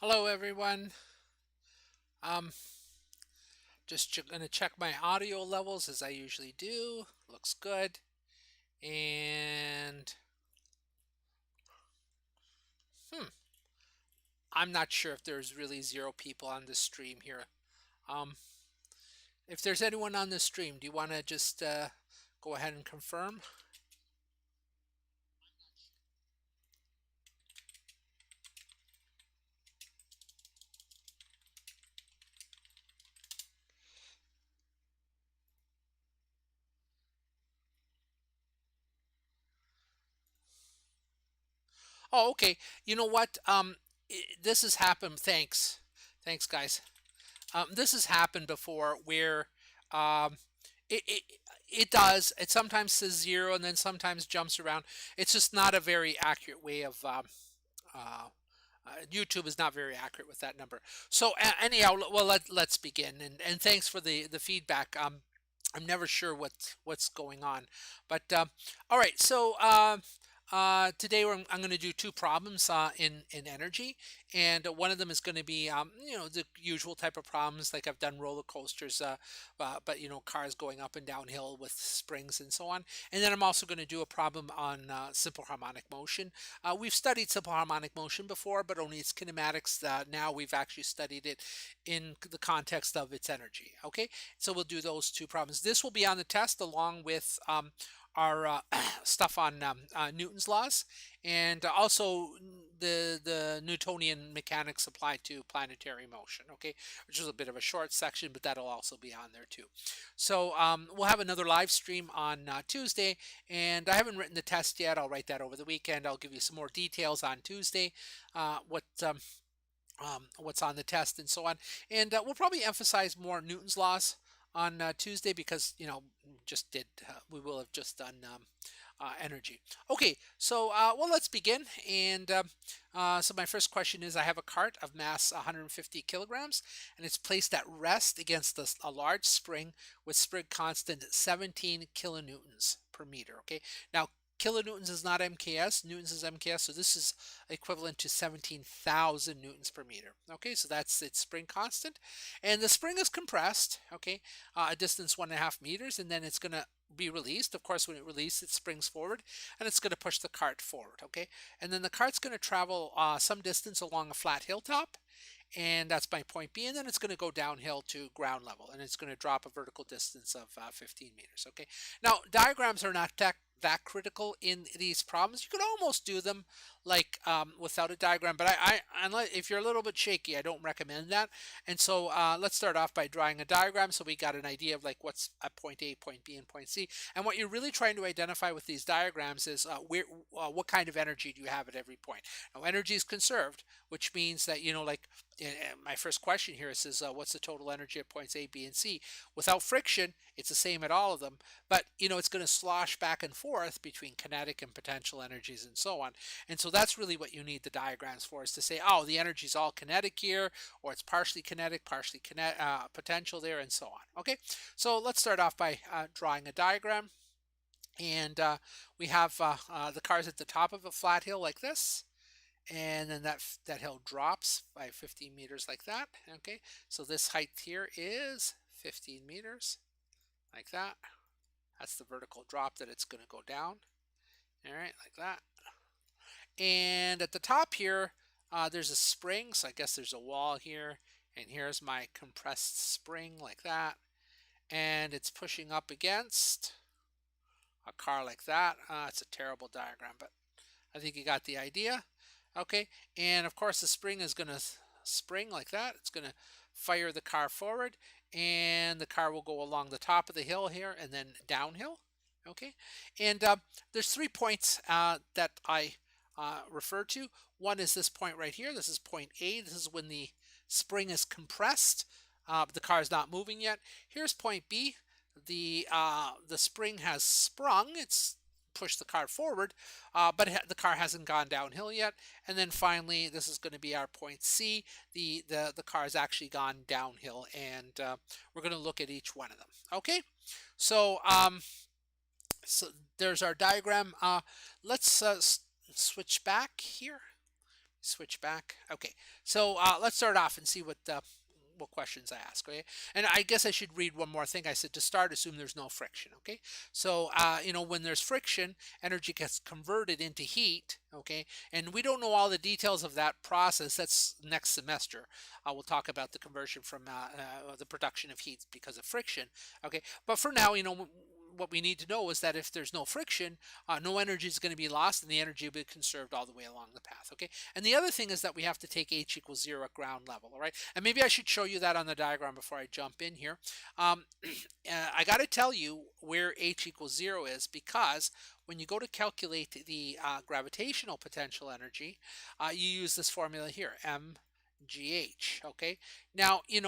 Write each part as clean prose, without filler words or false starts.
Hello, everyone. Um, just going to check my audio levels as I usually do. Looks good. And hmm, I'm not sure if there's really zero people on the stream here. Um, if there's anyone on the stream, do you want to just go ahead and confirm? Oh, okay. You know what? This has happened. Thanks, guys. This has happened before where um, it, it it does. It sometimes says zero and then sometimes jumps around. It's just not a very accurate way of uh, YouTube is not very accurate with that number. So anyhow, well let's begin. And thanks for the feedback. I'm never sure what's going on, but all right. So today I'm going to do two problems in energy, and one of them is going to be the usual type of problems like I've done roller coasters, but cars going up and downhill with springs and so on. And then I'm also going to do a problem on simple harmonic motion. We've studied simple harmonic motion before, but only its kinematics. Now we've actually studied it in the context of its energy. Okay, so we'll do those two problems. This will be on the test along with our stuff on Newton's laws, and also the Newtonian mechanics applied to planetary motion. Okay, which is a bit of a short section, but that'll also be on there too. So we'll have another live stream on Tuesday, and I haven't written the test yet. I'll write that over the weekend. I'll give you some more details on Tuesday, what's on the test and so on. And we'll probably emphasize more Newton's laws on Tuesday because we will have just done energy. Okay, so well, let's begin. And so my first question is: I have a cart of mass 150 kilograms, and it's placed at rest against a large spring with spring constant 17 kilonewtons per meter. Okay, now kilonewtons is not MKS, newtons is MKS, so this is equivalent to 17,000 newtons per meter. Okay, so that's its spring constant. And the spring is compressed, okay, a distance 1.5 meters, and then it's going to be released. Of course, when it releases, it springs forward, and it's going to push the cart forward, okay? And then the cart's going to travel some distance along a flat hilltop, and that's my point B, and then it's going to go downhill to ground level, and it's going to drop a vertical distance of 15 meters, okay? Now, diagrams are not that critical in these problems. You could almost do them like without a diagram, but unless if you're a little bit shaky, I don't recommend that. And so let's start off by drawing a diagram so we got an idea of like what's at point A, point B, and point C. And what you're really trying to identify with these diagrams is what kind of energy do you have at every point. Now, energy is conserved, which means that, like my first question here says, what's the total energy at points A, B, and C? Without friction, it's the same at all of them, but it's going to slosh back and forth between kinetic and potential energies and so on. And so that's really what you need the diagrams for, is to say, oh, the energy is all kinetic here, or it's partially kinetic, partially potential there, and so on. Okay, so let's start off by drawing a diagram. And we have the cars at the top of a flat hill like this, and then that hill drops by 15 meters like that. Okay, so this height here is 15 meters like that. That's the vertical drop that it's going to go down. All right, like that. And at the top here, there's a spring, so I guess there's a wall here, and here's my compressed spring like that, and it's pushing up against a car like that. It's a terrible diagram, but I think you got the idea. Okay, and of course the spring is going to spring like that. It's going to fire the car forward, and the car will go along the top of the hill here and then downhill. Okay, and there's 3 points that I refer to. One is this point right here. This is point A. This is when the spring is compressed. The car is not moving yet. Here's point B. The spring has sprung. It's pushed the car forward, but the car hasn't gone downhill yet. And then finally, this is going to be our point C. The car has actually gone downhill, and we're going to look at each one of them. Okay, so so there's our diagram. Let's switch back here. Switch back. Okay, so let's start off and see what questions I ask. Okay, and I guess I should read one more thing. I said to start, assume there's no friction. Okay, so when there's friction, energy gets converted into heat. Okay, and we don't know all the details of that process. That's next semester. We'll talk about the conversion from the production of heat because of friction. Okay, but for now, what we need to know is that if there's no friction, no energy is going to be lost, and the energy will be conserved all the way along the path. Okay, and the other thing is that we have to take H equals 0 at ground level. All right, and maybe I should show you that on the diagram before I jump in here. I got to tell you where H equals 0 is, because when you go to calculate the gravitational potential energy, you use this formula here, mgh. Okay, now it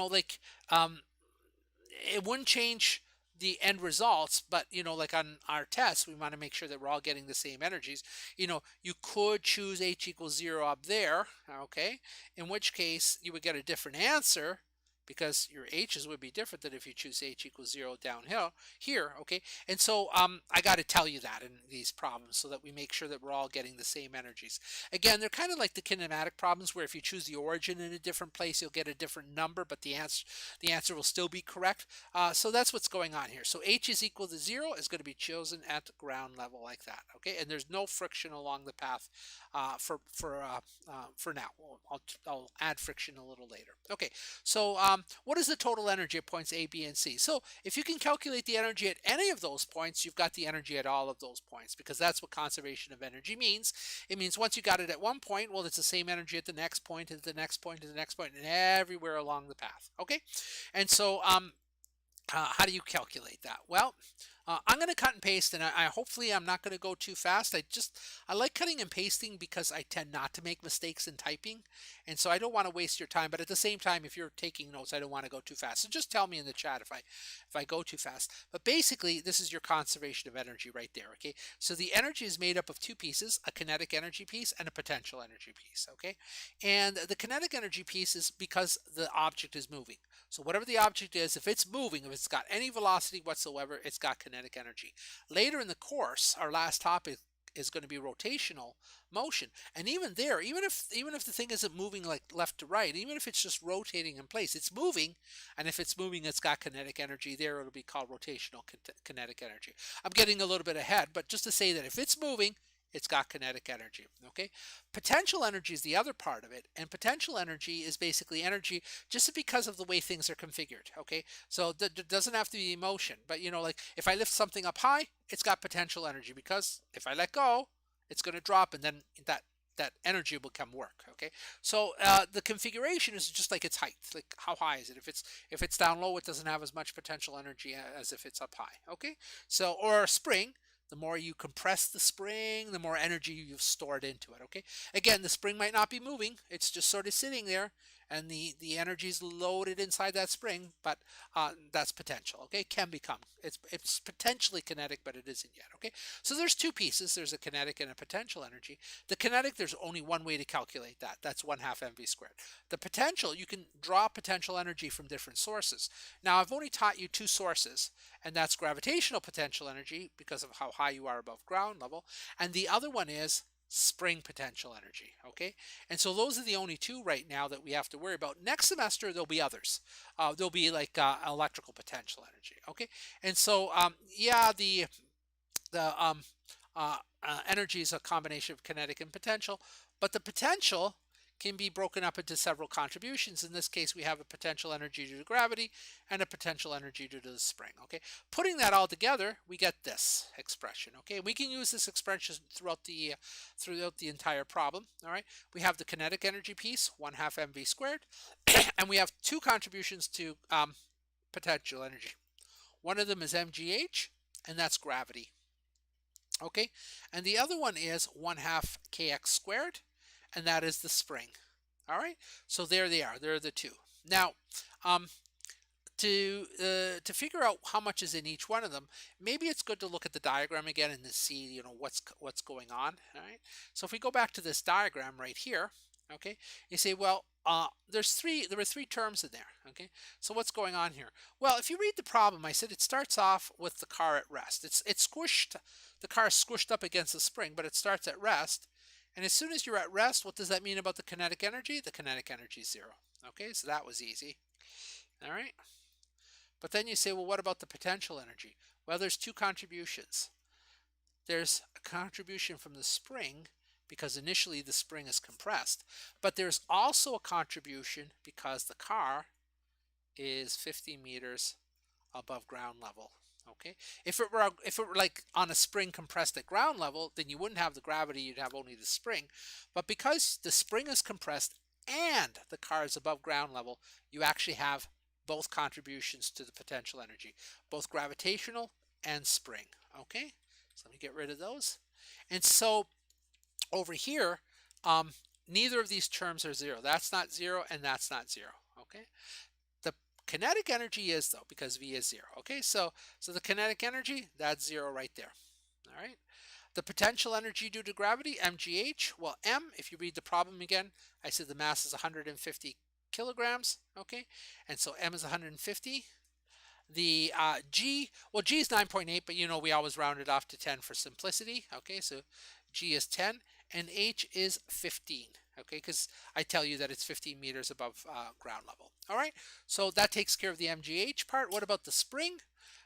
wouldn't change the end results, but like on our tests, we want to make sure that we're all getting the same energies. You could choose H equals 0 up there, okay, in which case you would get a different answer, because your H's would be different than if you choose H equals 0 downhill here. Okay, and so I got to tell you that in these problems so that we make sure that we're all getting the same energies. Again, they're kind of like the kinematic problems, where if you choose the origin in a different place, you'll get a different number, but the answer will still be correct. So that's what's going on here. So H is equal to 0 is going to be chosen at ground level like that. Okay, and there's no friction along the path for now. I'll add friction a little later. Okay, so what is the total energy at points A, B, and C? So if you can calculate the energy at any of those points, you've got the energy at all of those points, because that's what conservation of energy means. It means once you got it at one point, well, it's the same energy at the next point, at the next point, at the next point, and everywhere along the path. Okay, and so how do you calculate that? Well, I'm going to cut and paste, and hopefully I'm not going to go too fast. I like cutting and pasting because I tend not to make mistakes in typing, and so I don't want to waste your time. But at the same time, if you're taking notes, I don't want to go too fast. So just tell me in the chat if I go too fast. But basically, this is your conservation of energy right there. Okay, so the energy is made up of 2 pieces: a kinetic energy piece and a potential energy piece. Okay, and the kinetic energy piece is because the object is moving. So whatever the object is, if it's moving, if it's got any velocity whatsoever, it's got kinetic energy. Later in the course, our last topic is going to be rotational motion, and even there, even if the thing isn't moving like left to right, even if it's just rotating in place, it's moving, and if it's moving, it's got kinetic energy. There, it'll be called rotational kinetic energy. I'm getting a little bit ahead, but just to say that if it's moving, it's got kinetic energy. Okay, potential energy is the other part of it, and potential energy is basically energy just because of the way things are configured. Okay, so it doesn't have to be motion, but like if I lift something up high, it's got potential energy because if I let go, it's going to drop, and then that energy will become work. Okay, so the configuration is just like its height, like how high is it. If it's down low, it doesn't have as much potential energy as if it's up high. Okay, so or a spring, the more you compress the spring, the more energy you've stored into it. Okay, again, the spring might not be moving, it's just sort of sitting there, and the energy is loaded inside that spring, but that's potential. Okay, can become, it's potentially kinetic, but it isn't yet. Okay, so there's two pieces, there's a kinetic and a potential energy. The kinetic, there's only one way to calculate that, that's 1/2 mv squared. The potential, you can draw potential energy from different sources. Now I've only taught you two sources, and that's gravitational potential energy because of how high you are above ground level, and the other one is spring potential energy. Okay, and so those are the only two right now that we have to worry about. Next semester there'll be others. There'll be like electrical potential energy. Okay, and so yeah, the energy is a combination of kinetic and potential, but the potential can be broken up into several contributions. In this case, we have a potential energy due to gravity and a potential energy due to the spring. Okay, putting that all together, we get this expression. Okay, we can use this expression throughout the entire problem. All right, we have the kinetic energy piece, 1/2 mv squared, and we have two contributions to potential energy. One of them is mgh, and that's gravity. Okay, and the other one is 1/2 kx squared, and that is the spring. All right, so there they are. There are the two. Now, um, to figure out how much is in each one of them, maybe it's good to look at the diagram again and to see what's going on. All right, so if we go back to this diagram right here, okay, you say, well, there were three terms in there. Okay, so what's going on here? Well, if you read the problem, I said it starts off with the car at rest. It's squished. The car is squished up against the spring, but it starts at rest. And as soon as you're at rest, what does that mean about the kinetic energy? The kinetic energy is zero. Okay, so that was easy. All right. But then you say, well, what about the potential energy? Well, there's two contributions. There's a contribution from the spring, because initially the spring is compressed, but there's also a contribution because the car is 50 meters above ground level. Okay, if it were like on a spring compressed at ground level, then you wouldn't have the gravity, you'd have only the spring. But because the spring is compressed and the car is above ground level, you actually have both contributions to the potential energy, both gravitational and spring. Okay, so let me get rid of those. And so over here, neither of these terms are zero. That's not zero, and that's not zero. Okay, the kinetic energy is, though, because V is zero. Okay, so the kinetic energy, that's zero right there. All right, the potential energy due to gravity, mgh, well, m, if you read the problem again, I said the mass is 150 kilograms. Okay, and so m is 150. The g, well, g is 9.8, but we always round it off to 10 for simplicity. Okay, so g is 10, and h is 15. Okay, because I tell you that it's 15 meters above ground level. All right, so that takes care of the mgh part. What about the spring?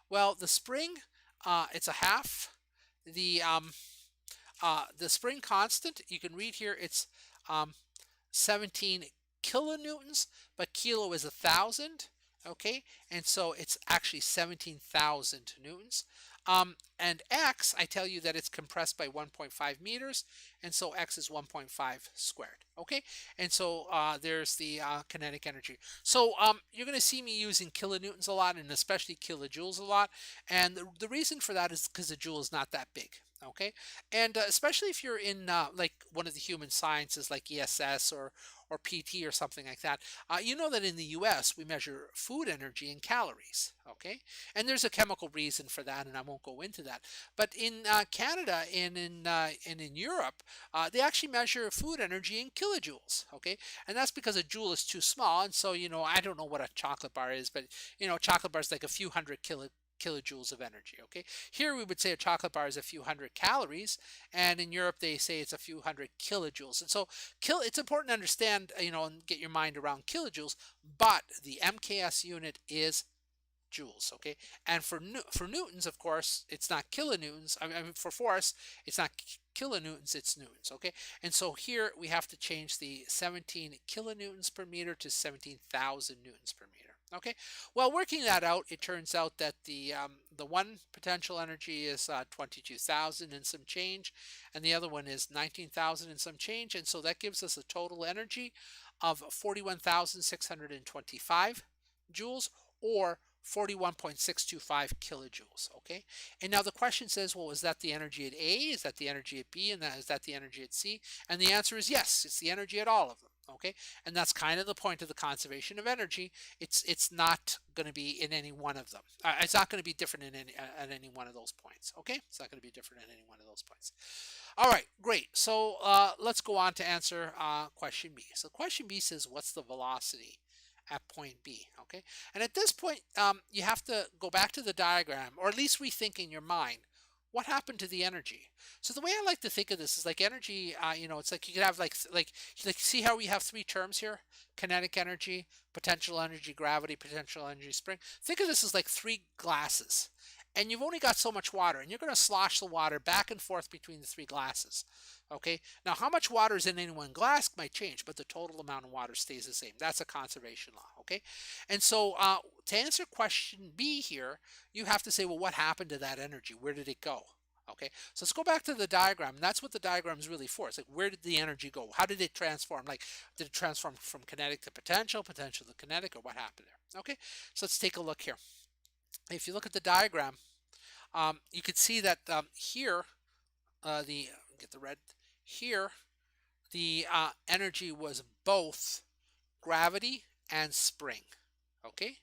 Well, the spring, it's a half. The spring constant, you can read here, it's 17 kilonewtons, but kilo is 1,000. Okay, and so it's actually 17,000 newtons. And x, I tell you that it's compressed by 1.5 meters, and so x is 1.5 squared. Okay, and so there's the kinetic energy. So you're going to see me using kilonewtons a lot, and especially kilojoules a lot. And the reason for that is because the joule is not that big. Okay, and especially if you're in like one of the human sciences like ESS or PT or something like that, you know that in the US we measure food energy in calories. Okay, and there's a chemical reason for that, and I won't go into that. But in Canada and in Europe, they actually measure food energy in kilojoules. Okay, and that's because a joule is too small, and so I don't know what a chocolate bar is, but chocolate bar is like a few hundred kilojoules of energy. Okay, here we would say a chocolate bar is a few hundred calories, and in Europe they say it's a few hundred kilojoules. And so it's important to understand, and get your mind around kilojoules, but the MKS unit is joules. Okay, and for newtons, of course, it's not kilonewtons. I mean, for force, it's not kilonewtons, it's newtons. Okay, and so here we have to change the 17 kilonewtons per meter to 17,000 newtons per meter. Okay, well, working that out, it turns out that the one potential energy is 22,000 and some change, and the other one is 19,000 and some change, and so that gives us a total energy of 41,625 joules, or 41.625 kilojoules. Okay, and now the question says, well, is that the energy at A, is that the energy at B, and is that the energy at C? And the answer is yes, it's the energy at all of them. Okay, and that's kind of the point of the conservation of energy. It's not going to be in any one of them. It's not going to be different in any at any one of those points. Okay, it's not going to be different at any one of those points. All right, great. So let's go on to answer question B. So question B says, what's the velocity at point B? Okay, and at this point, you have to go back to the diagram, or at least rethink in your mind, what happened to the energy. So the way I like to think of this is like energy, it's like you could have like see how we have three terms here: kinetic energy, potential energy, gravity, potential energy, spring. Think of this as like three glasses, and you've only got so much water, and you're going to slosh the water back and forth between the three glasses. Okay, now how much water is in any one glass might change, but the total amount of water stays the same. That's a conservation law. Okay, and so to answer question B here, you have to say, well, what happened to that energy? Where did it go? Okay, so let's go back to the diagram, and that's what the diagram is really for. It's like, where did the energy go? How did it transform? Like, did it transform from kinetic to potential, potential to kinetic, or what happened there? Okay, so let's take a look here. If you look at the diagram, you can see that here, the get the red here, the energy was both gravity and spring. Okay,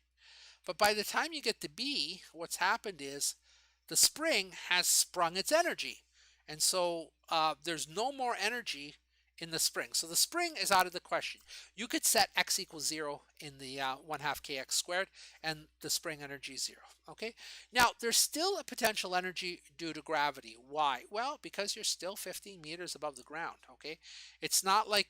but by the time you get to B, what's happened is the spring has sprung its energy, and so there's no more energy in the spring. So the spring is out of the question. You could set x equals 0 in the 1/2 kx squared, and the spring energy is 0. Okay. Now there's still a potential energy due to gravity. Why? Well, because you're still 15 meters above the ground. Okay. It's not like,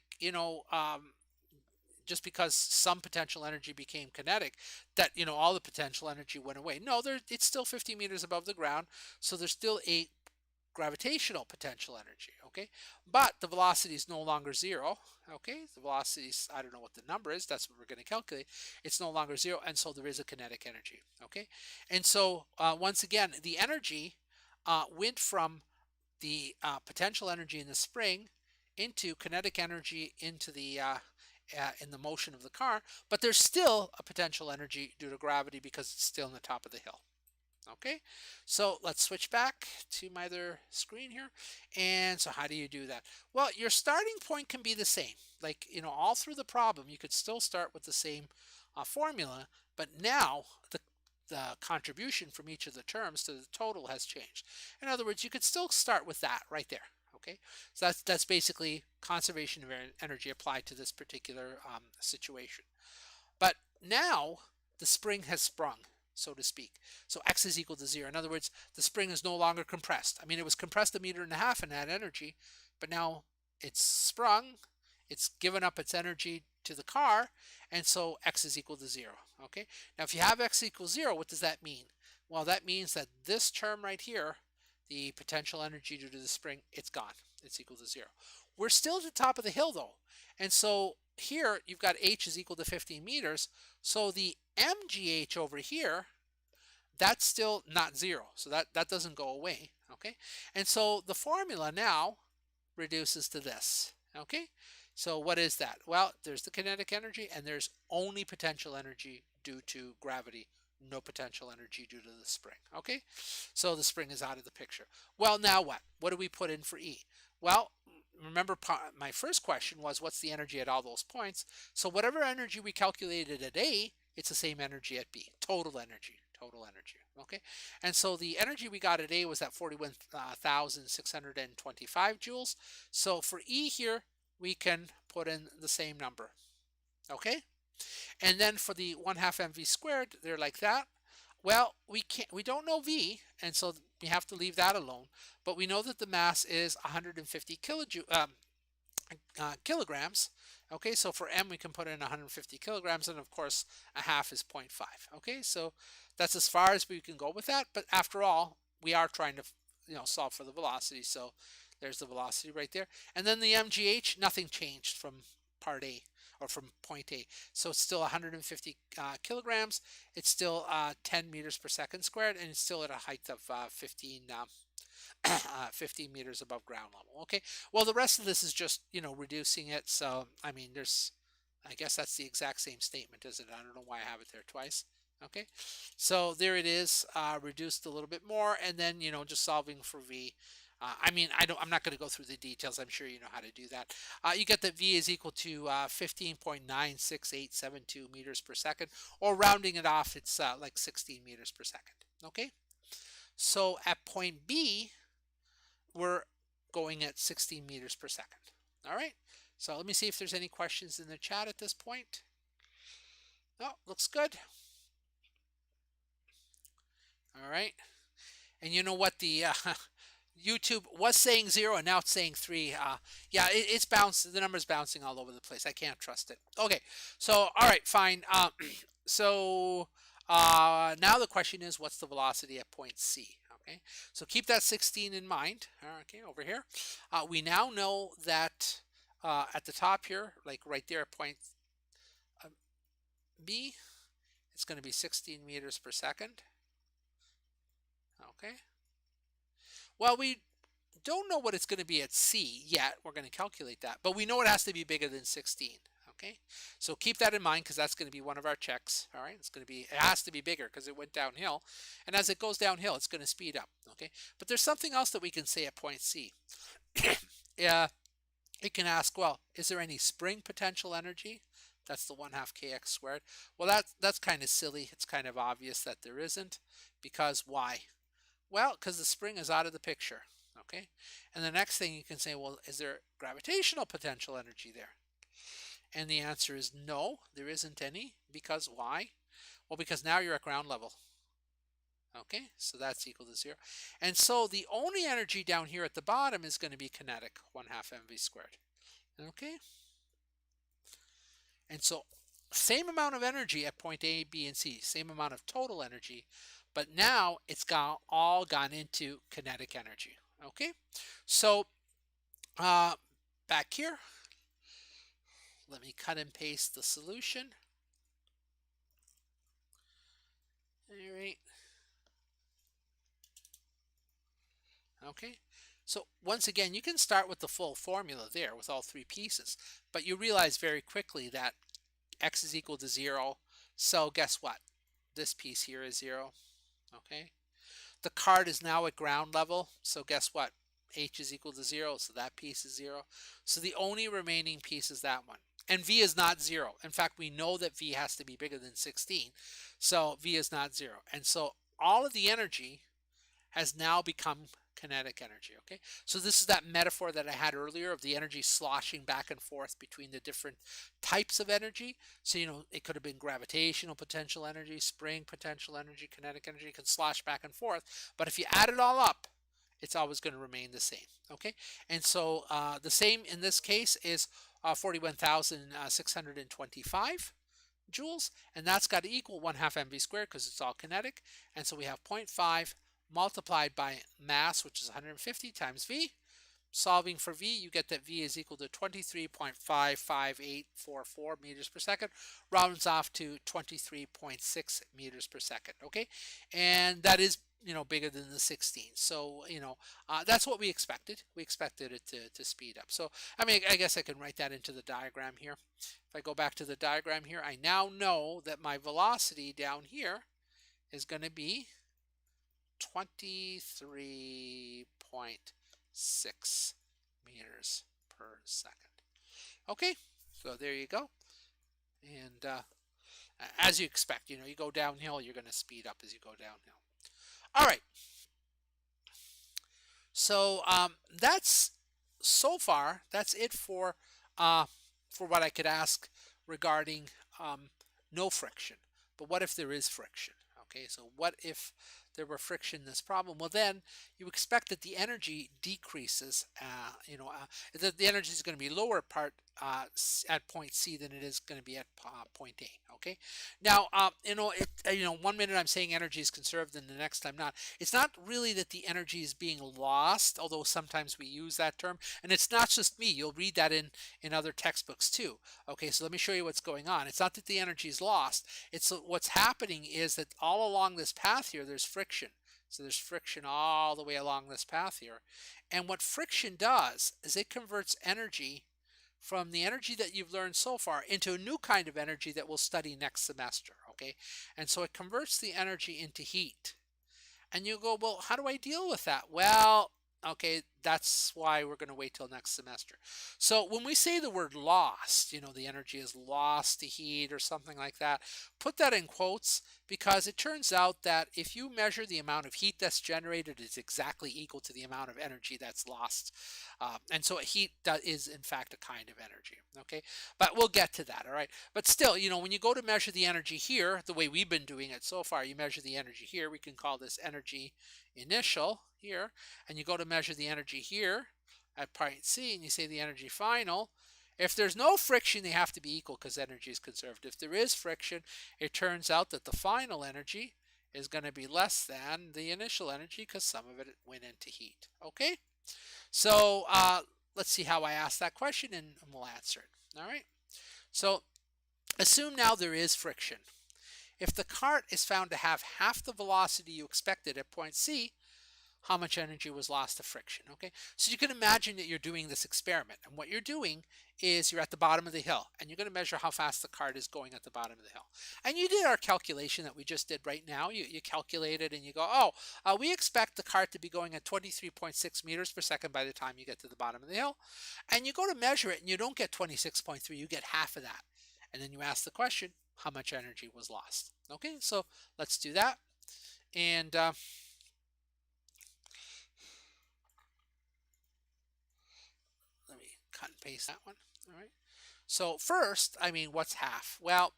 just because some potential energy became kinetic, that all the potential energy went away. No, it's still 50 meters above the ground, so there's still a gravitational potential energy. Okay, but the velocity is no longer 0. Okay, the velocity is, I don't know what the number is, that's what we're going to calculate. It's no longer 0, and so there is a kinetic energy. Okay, and so once again, the energy went from the potential energy in the spring into kinetic energy into the in the motion of the car, but there's still a potential energy due to gravity because it's still on the top of the hill. Okay, so let's switch back to my other screen here. And so how do you do that? Well, your starting point can be the same. Like, all through the problem, you could still start with the same formula, but now the contribution from each of the terms to the total has changed. In other words, you could still start with that right there. Okay, so that's basically conservation of energy applied to this particular situation. But now the spring has sprung, so to speak. So x is equal to 0. In other words, the spring is no longer compressed. I mean, it was compressed 1.5 meters in that energy, but now it's sprung, it's given up its energy to the car, and so x is equal to 0. Okay, now if you have x equals 0, what does that mean? Well, that means that this term right here, the potential energy due to the spring, it's gone. It's equal to 0. We're still at the top of the hill though, and so here you've got h is equal to 15 meters, so the mgh over here, that's still not 0, so that doesn't go away. Okay, and so the formula now reduces to this. Okay, so what is that? Well, there's the kinetic energy, and there's only potential energy due to gravity, no potential energy due to the spring. Okay, so the spring is out of the picture. Well, now what? What do we put in for E? Well, remember my first question was, what's the energy at all those points? So whatever energy we calculated at A, it's the same energy at B. Total energy. Okay, and so the energy we got at A was at 41,625 joules. So for E here, we can put in the same number. Okay, and then for the 1/2 mv squared, they're like that. Well, we don't know V, and so we have to leave that alone. But we know that the mass is 150 kilograms. Okay, so for m we can put in 150 kilograms, and of course a half is zero point 0.5. Okay, so that's as far as we can go with that. But after all, we are trying to solve for the velocity. So there's the velocity right there, and then the mgh, nothing changed from part A or from point A. So it's still 150 kilograms. It's still 10 meters per second squared, and it's still at a height of 15 meters above ground level. Okay, well, the rest of this is just, reducing it. So, I mean, I guess that's the exact same statement, isn't it? I don't know why I have it there twice. Okay, so there it is, reduced a little bit more, and then, just solving for V. I mean, I'm not going to go through the details. I'm sure you know how to do that. You get that V is equal to 15.96872 meters per second, or rounding it off, it's like 16 meters per second. Okay, so at point B, we're going at 16 meters per second. All right, so let me see if there's any questions in the chat at this point. Oh, looks good. All right, and you know what, the YouTube was saying 0 and now it's saying 3. Yeah, it's bounced. The number's bouncing all over the place. I can't trust it. Okay, so all right, fine. So now the question is, what's the velocity at point C? Okay, so keep that 16 in mind. Okay, over here, we now know that at the top here, like right there at point B, it's going to be 16 meters per second. Okay. Well, we don't know what it's going to be at C yet. We're going to calculate that, but we know it has to be bigger than 16. Okay, so keep that in mind, because that's going to be one of our checks. All right, it has to be bigger because it went downhill, and as it goes downhill, it's going to speed up. Okay, but there's something else that we can say at point C. Yeah, it can ask, well, is there any spring potential energy? That's the 1/2 kx squared. Well, that's kind of silly. It's kind of obvious that there isn't, because why? Well, because the spring is out of the picture. Okay, and the next thing you can say, well, is there gravitational potential energy there? And the answer is no, there isn't any. Because why? Well, because now you're at ground level. Okay, so that's equal to 0. And so the only energy down here at the bottom is going to be kinetic, 1/2 mv squared. Okay, and so same amount of energy at point A, B, and C, same amount of total energy, but now it's all gone into kinetic energy. Okay, so back here, let me cut and paste the solution. All right. Okay. So once again, you can start with the full formula there with all three pieces, but you realize very quickly that x is equal to 0. So guess what? This piece here is 0. Okay. The card is now at ground level. So guess what? H is equal to 0. So that piece is 0. So the only remaining piece is that one. And V is not 0. In fact, we know that V has to be bigger than 16. So V is not 0. And so all of the energy has now become kinetic energy. Okay, so this is that metaphor that I had earlier of the energy sloshing back and forth between the different types of energy. So it could have been gravitational potential energy, spring potential energy, kinetic energy. It can slosh back and forth, but if you add it all up, it's always going to remain the same. Okay, and so the same in this case is 41,625 joules, and that's got to equal 1/2 mv squared because it's all kinetic. And so we have 0.5 multiplied by mass, which is 150, times V. Solving for V, you get that V is equal to 23.55844 meters per second, rounds off to 23.6 meters per second. Okay, and that is bigger than the 16. So that's what we expected. We expected it to speed up. So I mean, I guess I can write that into the diagram here. If I go back to the diagram here, I now know that my velocity down here is going to be 23.6 meters per second. Okay, so there you go. And as you expect, you go downhill, you're going to speed up as you go downhill. All right. So so far, that's it for what I could ask regarding no friction. But what if there is friction? Okay, so what if there were friction in this problem, well then you expect that the energy decreases. The energy is going to be lower at point C than it is going to be at point A. Okay. Now, 1 minute I'm saying energy is conserved, and the next I'm not. It's not really that the energy is being lost, although sometimes we use that term, and it's not just me. You'll read that in other textbooks too. Okay, so let me show you what's going on. It's not that the energy is lost. It's what's happening is that all along this path here, there's friction. So there's friction all the way along this path here. And what friction does is it converts energy from the energy that you've learned so far into a new kind of energy that we'll study next semester. Okay, and so it converts the energy into heat. And you go, well, how do I deal with that? Well, okay, that's why we're going to wait till next semester. So when we say the word lost, the energy is lost to heat or something like that, put that in quotes, because it turns out that if you measure the amount of heat that's generated, it's exactly equal to the amount of energy that's lost. And so heat is in fact a kind of energy. Okay, but we'll get to that. All right, but still, when you go to measure the energy here, the way we've been doing it so far, you measure the energy here. We can call this energy initial here, and you go to measure the energy here at point C, and you say the energy final. If there's no friction, they have to be equal because energy is conserved. If there is friction, it turns out that the final energy is going to be less than the initial energy because some of it went into heat. Okay, so let's see how I ask that question, and we'll answer it. All right, so assume now there is friction. If the cart is found to have half the velocity you expected at point C, how much energy was lost to friction? Okay, so you can imagine that you're doing this experiment, and what you're doing is you're at the bottom of the hill, and you're going to measure how fast the cart is going at the bottom of the hill. And you did our calculation that we just did right now. You calculated, and you go, we expect the cart to be going at 23.6 meters per second by the time you get to the bottom of the hill. And you go to measure it, and you don't get 26.3, you get half of that. And then you ask the question, how much energy was lost? Okay, so let's do that. And let me cut and paste that one. All right. So first, what's half? Well,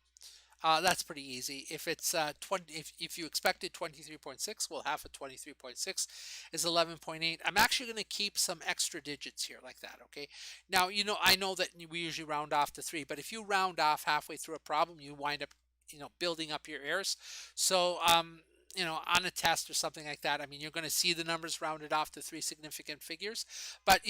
that's pretty easy. If it's 20, if you expected 23.6, well, half of 23.6 is 11.8. I'm actually going to keep some extra digits here like that. Okay. Now, I know that we usually round off to 3, but if you round off halfway through a problem, you wind up, building up your errors. So, on a test or something like that, you're going to see the numbers rounded off to 3 significant figures. But,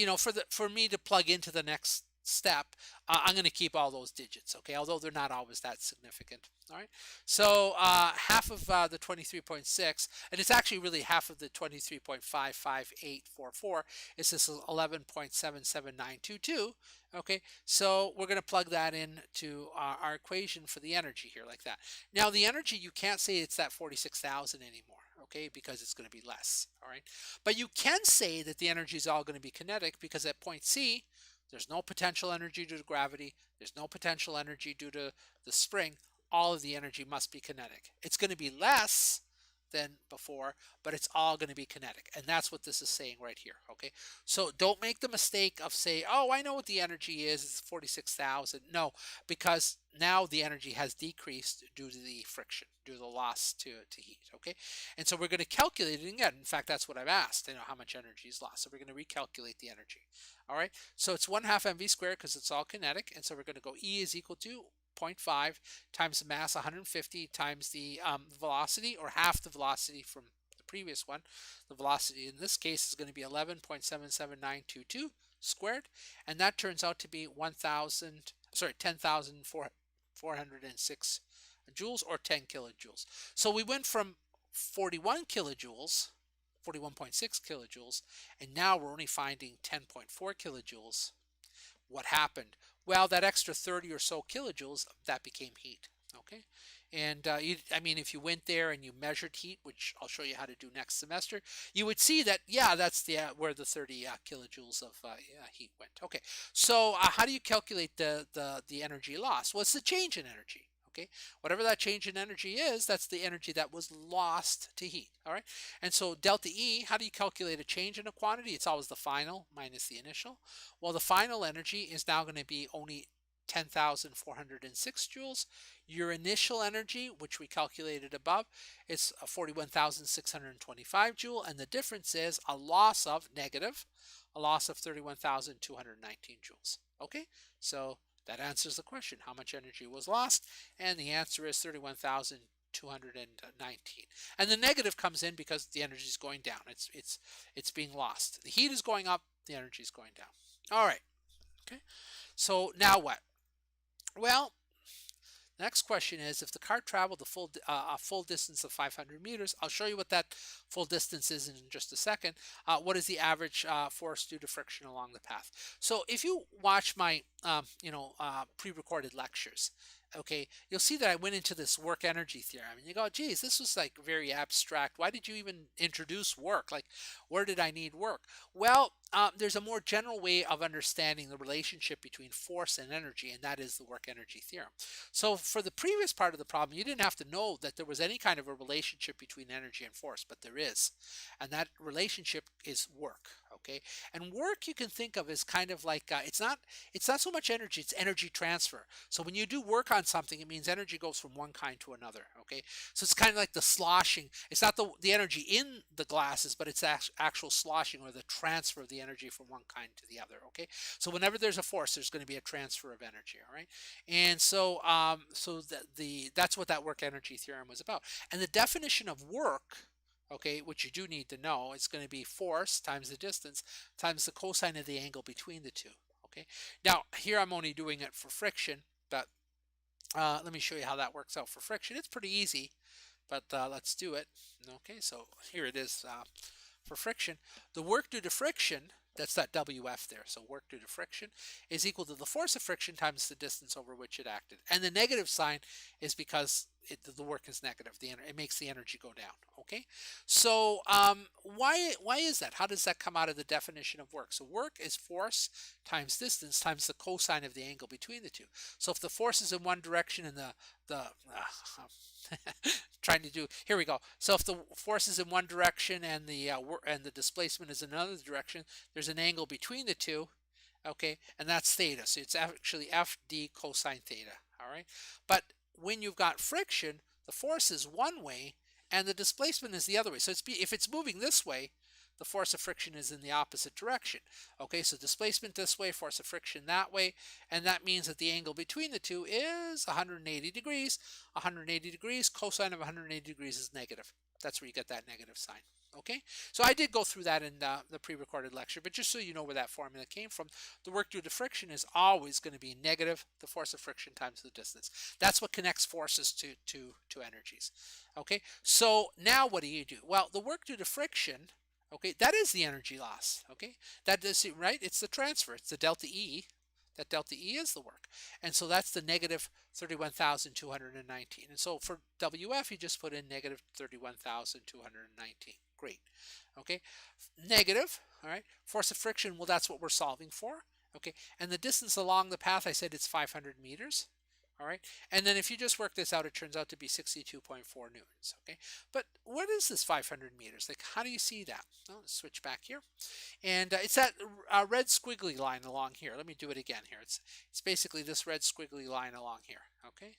for me to plug into the next step, I'm going to keep all those digits, okay, although they're not always that significant. All right, so half of the 23.6, and it's actually really half of the 23.55844, is this 11.77922. Okay, so we're going to plug that into our equation for the energy here like that. Now the energy, you can't say it's that 46,000 anymore, okay, because it's going to be less. All right, but you can say that the energy is all going to be kinetic, because at point C, there's no potential energy due to gravity. There's no potential energy due to the spring. All of the energy must be kinetic. It's going to be less than before, but it's all going to be kinetic. And that's what this is saying right here. Okay. So don't make the mistake of saying, oh, I know what the energy is. It's 46,000. No, because now the energy has decreased due to the friction, due to the loss to heat. Okay. And so we're going to calculate it again. In fact, that's what I've asked, how much energy is lost. So we're going to recalculate the energy. All right. So it's 1/2 mv squared because it's all kinetic. And so we're going to go E is equal to 0.5 times the mass, 150, times the velocity, or half the velocity from the previous one. The velocity in this case is going to be 11.77922 squared, and that turns out to be 10,406 joules, or 10 kilojoules. So we went from 41 kilojoules, 41.6 kilojoules, and now we're only finding 10.4 kilojoules. What happened? Well, that extra 30 or so kilojoules, that became heat. Okay, and if you went there and you measured heat, which I'll show you how to do next semester, you would see that, yeah, that's where the 30 kilojoules of heat went. Okay, so how do you calculate the energy loss? Well, it's the change in energy. Okay, whatever that change in energy is, that's the energy that was lost to heat. All right, and so delta E, how do you calculate a change in a quantity? It's always the final minus the initial. Well, the final energy is now going to be only 10,406 joules. Your initial energy, which we calculated above, is 41,625 joule, and the difference is a loss of negative, a loss of 31,219 joules. Okay, so that answers the question, how much energy was lost? And the answer is 31,219. And the negative comes in because the energy is going down. It's being lost. The heat is going up, the energy is going down. All right. Okay. So now what? Well, next question is, if the car traveled a full distance of 500 meters, I'll show you what that full distance is in just a second. What is the average force due to friction along the path? So if you watch my pre-recorded lectures, okay, you'll see that I went into this work energy theorem, and you go, geez, this was like very abstract. Why did you even introduce work? Like, where did I need work? Well, there's a more general way of understanding the relationship between force and energy, and that is the work energy theorem. So for the previous part of the problem, you didn't have to know that there was any kind of a relationship between energy and force, but there is. And that relationship is work, okay? And work you can think of as kind of like, it's not so much energy, it's energy transfer. So when you do work on something, it means energy goes from one kind to another, okay? So it's kind of like the sloshing. It's not the energy in the glasses, but it's actual sloshing, or the transfer of the energy from one kind to the other, okay? So whenever there's a force, there's going to be a transfer of energy, all right? And so that's what that work energy theorem was about. And the definition of work, okay, which you do need to know, is going to be force times the distance times the cosine of the angle between the two, okay? Now, here I'm only doing it for friction, but let me show you how that works out for friction. It's pretty easy, but let's do it. Okay, so here it is for friction. The work due to friction, that's that WF there, so work due to friction, is equal to the force of friction times the distance over which it acted. And the negative sign is because the work is negative. It makes the energy go down, okay? So why is that? How does that come out of the definition of work? So work is force times distance times the cosine of the angle between the two. So if the force is in one direction and trying to do, here we go. So if the force is in one direction and the displacement is in another direction, there's an angle between the two, okay, and that's theta. So it's actually FD cosine theta, all right? But when you've got friction, the force is one way and the displacement is the other way. So if it's moving this way, the force of friction is in the opposite direction. Okay, so displacement this way, force of friction that way, and that means that the angle between the two is 180 degrees. 180 degrees, cosine of 180 degrees is negative. That's where you get that negative sign. Okay, so I did go through that in the pre-recorded lecture, but just so you know where that formula came from, the work due to friction is always going to be negative the force of friction times the distance. That's what connects forces to energies. Okay, so now what do? Well, the work due to friction, okay, that is the energy loss. Okay, that is right. It's the transfer. It's the delta E. That delta E is the work, and so that's the negative 31,219. And so for WF, you just put in negative 31,219. Great. Okay, negative. All right. Force of friction. Well, that's what we're solving for. Okay, and the distance along the path, I said it's 500 meters. All right, and then if you just work this out, it turns out to be 62.4 newtons. Okay, but what is this 500 meters? Like, how do you see that? Well, let's switch back here, and it's that red squiggly line along here. Let me do it again here. It's basically this red squiggly line along here. Okay.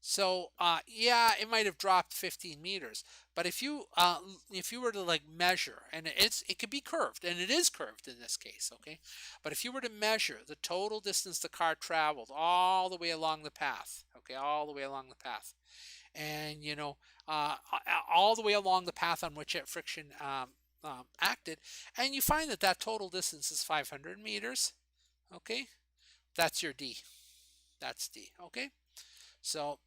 So yeah, it might have dropped 15 meters, but if you were to like measure, and it could be curved, and it is curved in this case, okay? But if you were to measure the total distance the car traveled all the way along the path, okay, all the way along the path, and all the way along the path on which friction acted, and you find that total distance is 500 meters, okay? That's your D. That's D, okay? So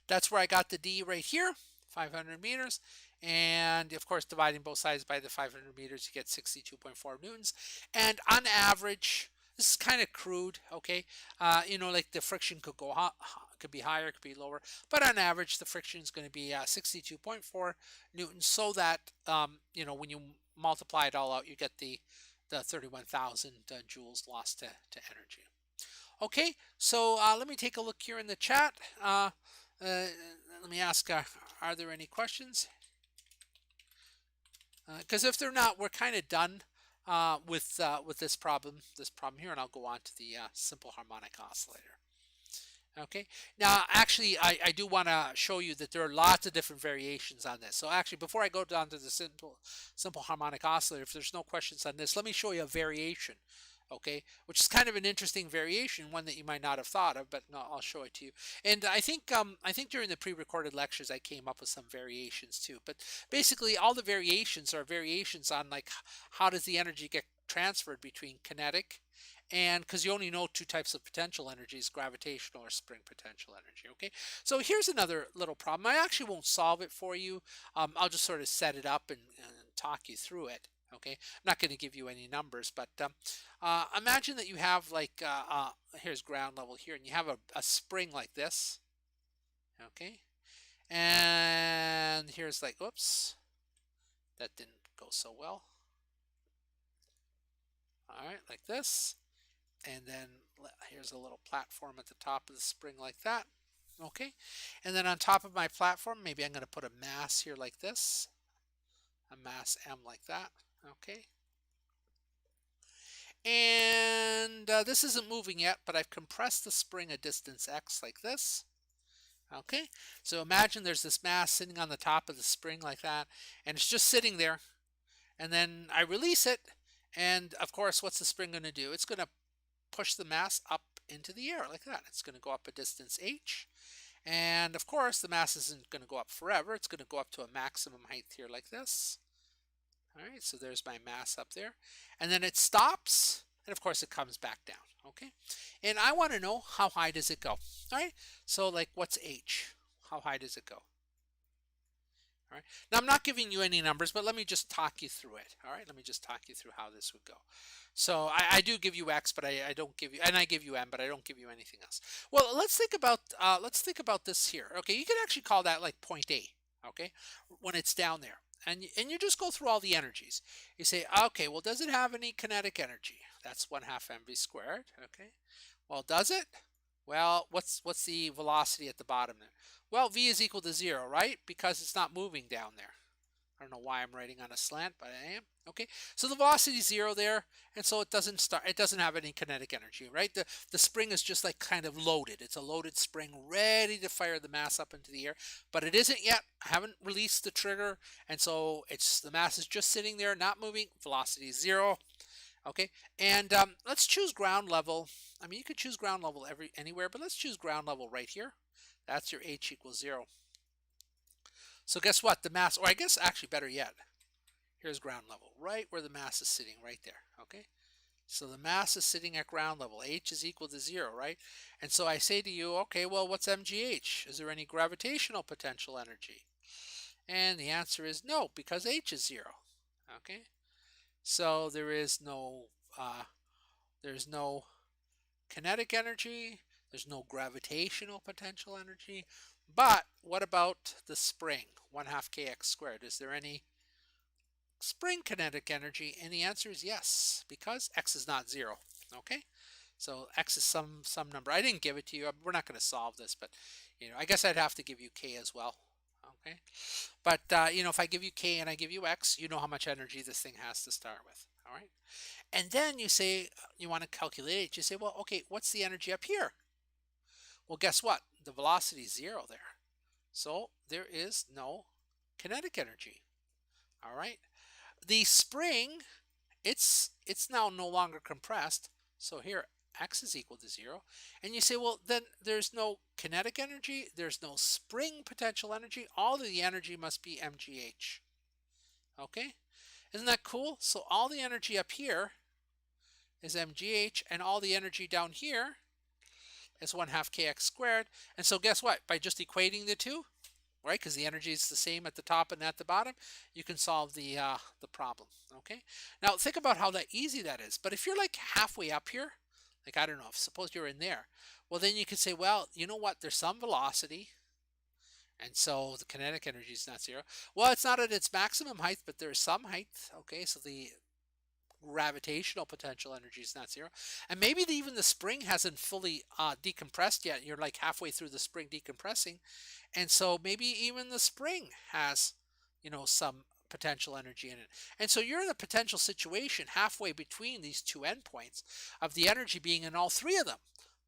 that's where I got the D right here, 500 meters. And of course, dividing both sides by the 500 meters, you get 62.4 newtons. And on average, this is kind of crude, okay? Like the friction could could be higher, could be lower. But on average, the friction is going to be 62.4 newtons, so that, when you multiply it all out, you get the 31,000 joules lost to energy. Okay, so let me take a look here in the chat. Let me ask, are there any questions? Because if they're not, we're kind of done with this problem here, and I'll go on to the simple harmonic oscillator. Okay. Now, actually, I do want to show you that there are lots of different variations on this. So actually, before I go down to the simple harmonic oscillator, if there's no questions on this, let me show you a variation. Okay, which is kind of an interesting variation, one that you might not have thought of, but no, I'll show it to you. And I think during the pre-recorded lectures I came up with some variations too. But basically, all the variations are variations on like how does the energy get transferred between kinetic and because you only know two types of potential energies, gravitational or spring potential energy. Okay, so here's another little problem. I actually won't solve it for you. I'll just sort of set it up and talk you through it. Okay, I'm not going to give you any numbers, but imagine that you have like here's ground level here, and you have a spring like this. Okay, and here's like, oops, that didn't go so well. All right, like this. And then here's a little platform at the top of the spring like that. Okay, and then on top of my platform, maybe I'm going to put a mass here like this, a mass M like that. Okay, and this isn't moving yet, but I've compressed the spring a distance x like this. Okay, so imagine there's this mass sitting on the top of the spring like that, and it's just sitting there, and then I release it, and of course, what's the spring going to do? It's going to push the mass up into the air like that. It's going to go up a distance h. And of course, the mass isn't going to go up forever. It's going to go up to a maximum height here like this. All right, so there's my mass up there. And then it stops, and of course it comes back down, okay? And I want to know how high does it go, all right? So like what's h? How high does it go? All right. Now I'm not giving you any numbers, but let me just talk you through it. All right. Let me just talk you through how this would go. So I do give you X, but I don't give you, and I give you M, but I don't give you anything else. Well, let's think about this here. Okay, you could actually call that like point A. Okay, when it's down there, and you just go through all the energies. You say, okay, well, does it have any kinetic energy? That's 1/2 mv squared. Okay. Well, does it? Well, what's the velocity at the bottom there? Well, v is equal to 0, right? Because it's not moving down there. I don't know why I'm writing on a slant, but I am. Okay, so the velocity is 0 there, and so it doesn't have any kinetic energy, right? The spring is just like kind of loaded. It's a loaded spring ready to fire the mass up into the air, but it isn't yet. I haven't released the trigger, and so the mass is just sitting there, not moving. Velocity is 0. Okay, and let's choose ground level. I mean, you could choose ground level anywhere, but let's choose ground level right here. That's your h equals 0. So guess what? The mass, or I guess actually better yet, here's ground level, right where the mass is sitting, right there. Okay, so the mass is sitting at ground level. H is equal to 0, right? And so I say to you, okay, well, what's mgh? Is there any gravitational potential energy? And the answer is no, because h is 0. Okay, so there's no kinetic energy, there's no gravitational potential energy. But what about the spring, 1/2 kx squared? Is there any spring kinetic energy? And the answer is yes, because x is not 0. Okay, so x is some number. I didn't give it to you. We're not going to solve this, but I guess I'd have to give you k as well. Okay, but if I give you k and I give you x, you know how much energy this thing has to start with. All right, and then you say you want to calculate it. You say, well, okay, what's the energy up here? Well, guess what? The velocity is 0 there. So there is no kinetic energy. All right. The spring, it's now no longer compressed. So here x is equal to 0. And you say, well, then there's no kinetic energy, there's no spring potential energy. All of the energy must be mgh. Okay? Isn't that cool? So all the energy up here is mgh, and all the energy down here is 1/2 kx squared. And so guess what? By just equating the two, right, because the energy is the same at the top and at the bottom, you can solve the problem. Okay. Now think about how easy that is. But if you're like halfway up here, like I don't know, suppose you're in there, well then you could say, well, you know what? There's some velocity, and so the kinetic energy is not 0. Well, it's not at its maximum height, but there's some height. Okay, so the gravitational potential energy is not 0, and maybe even the spring hasn't fully decompressed yet. You're like halfway through the spring decompressing, and so maybe even the spring has some potential energy in it. And so you're in a potential situation halfway between these two endpoints of the energy being in all three of them,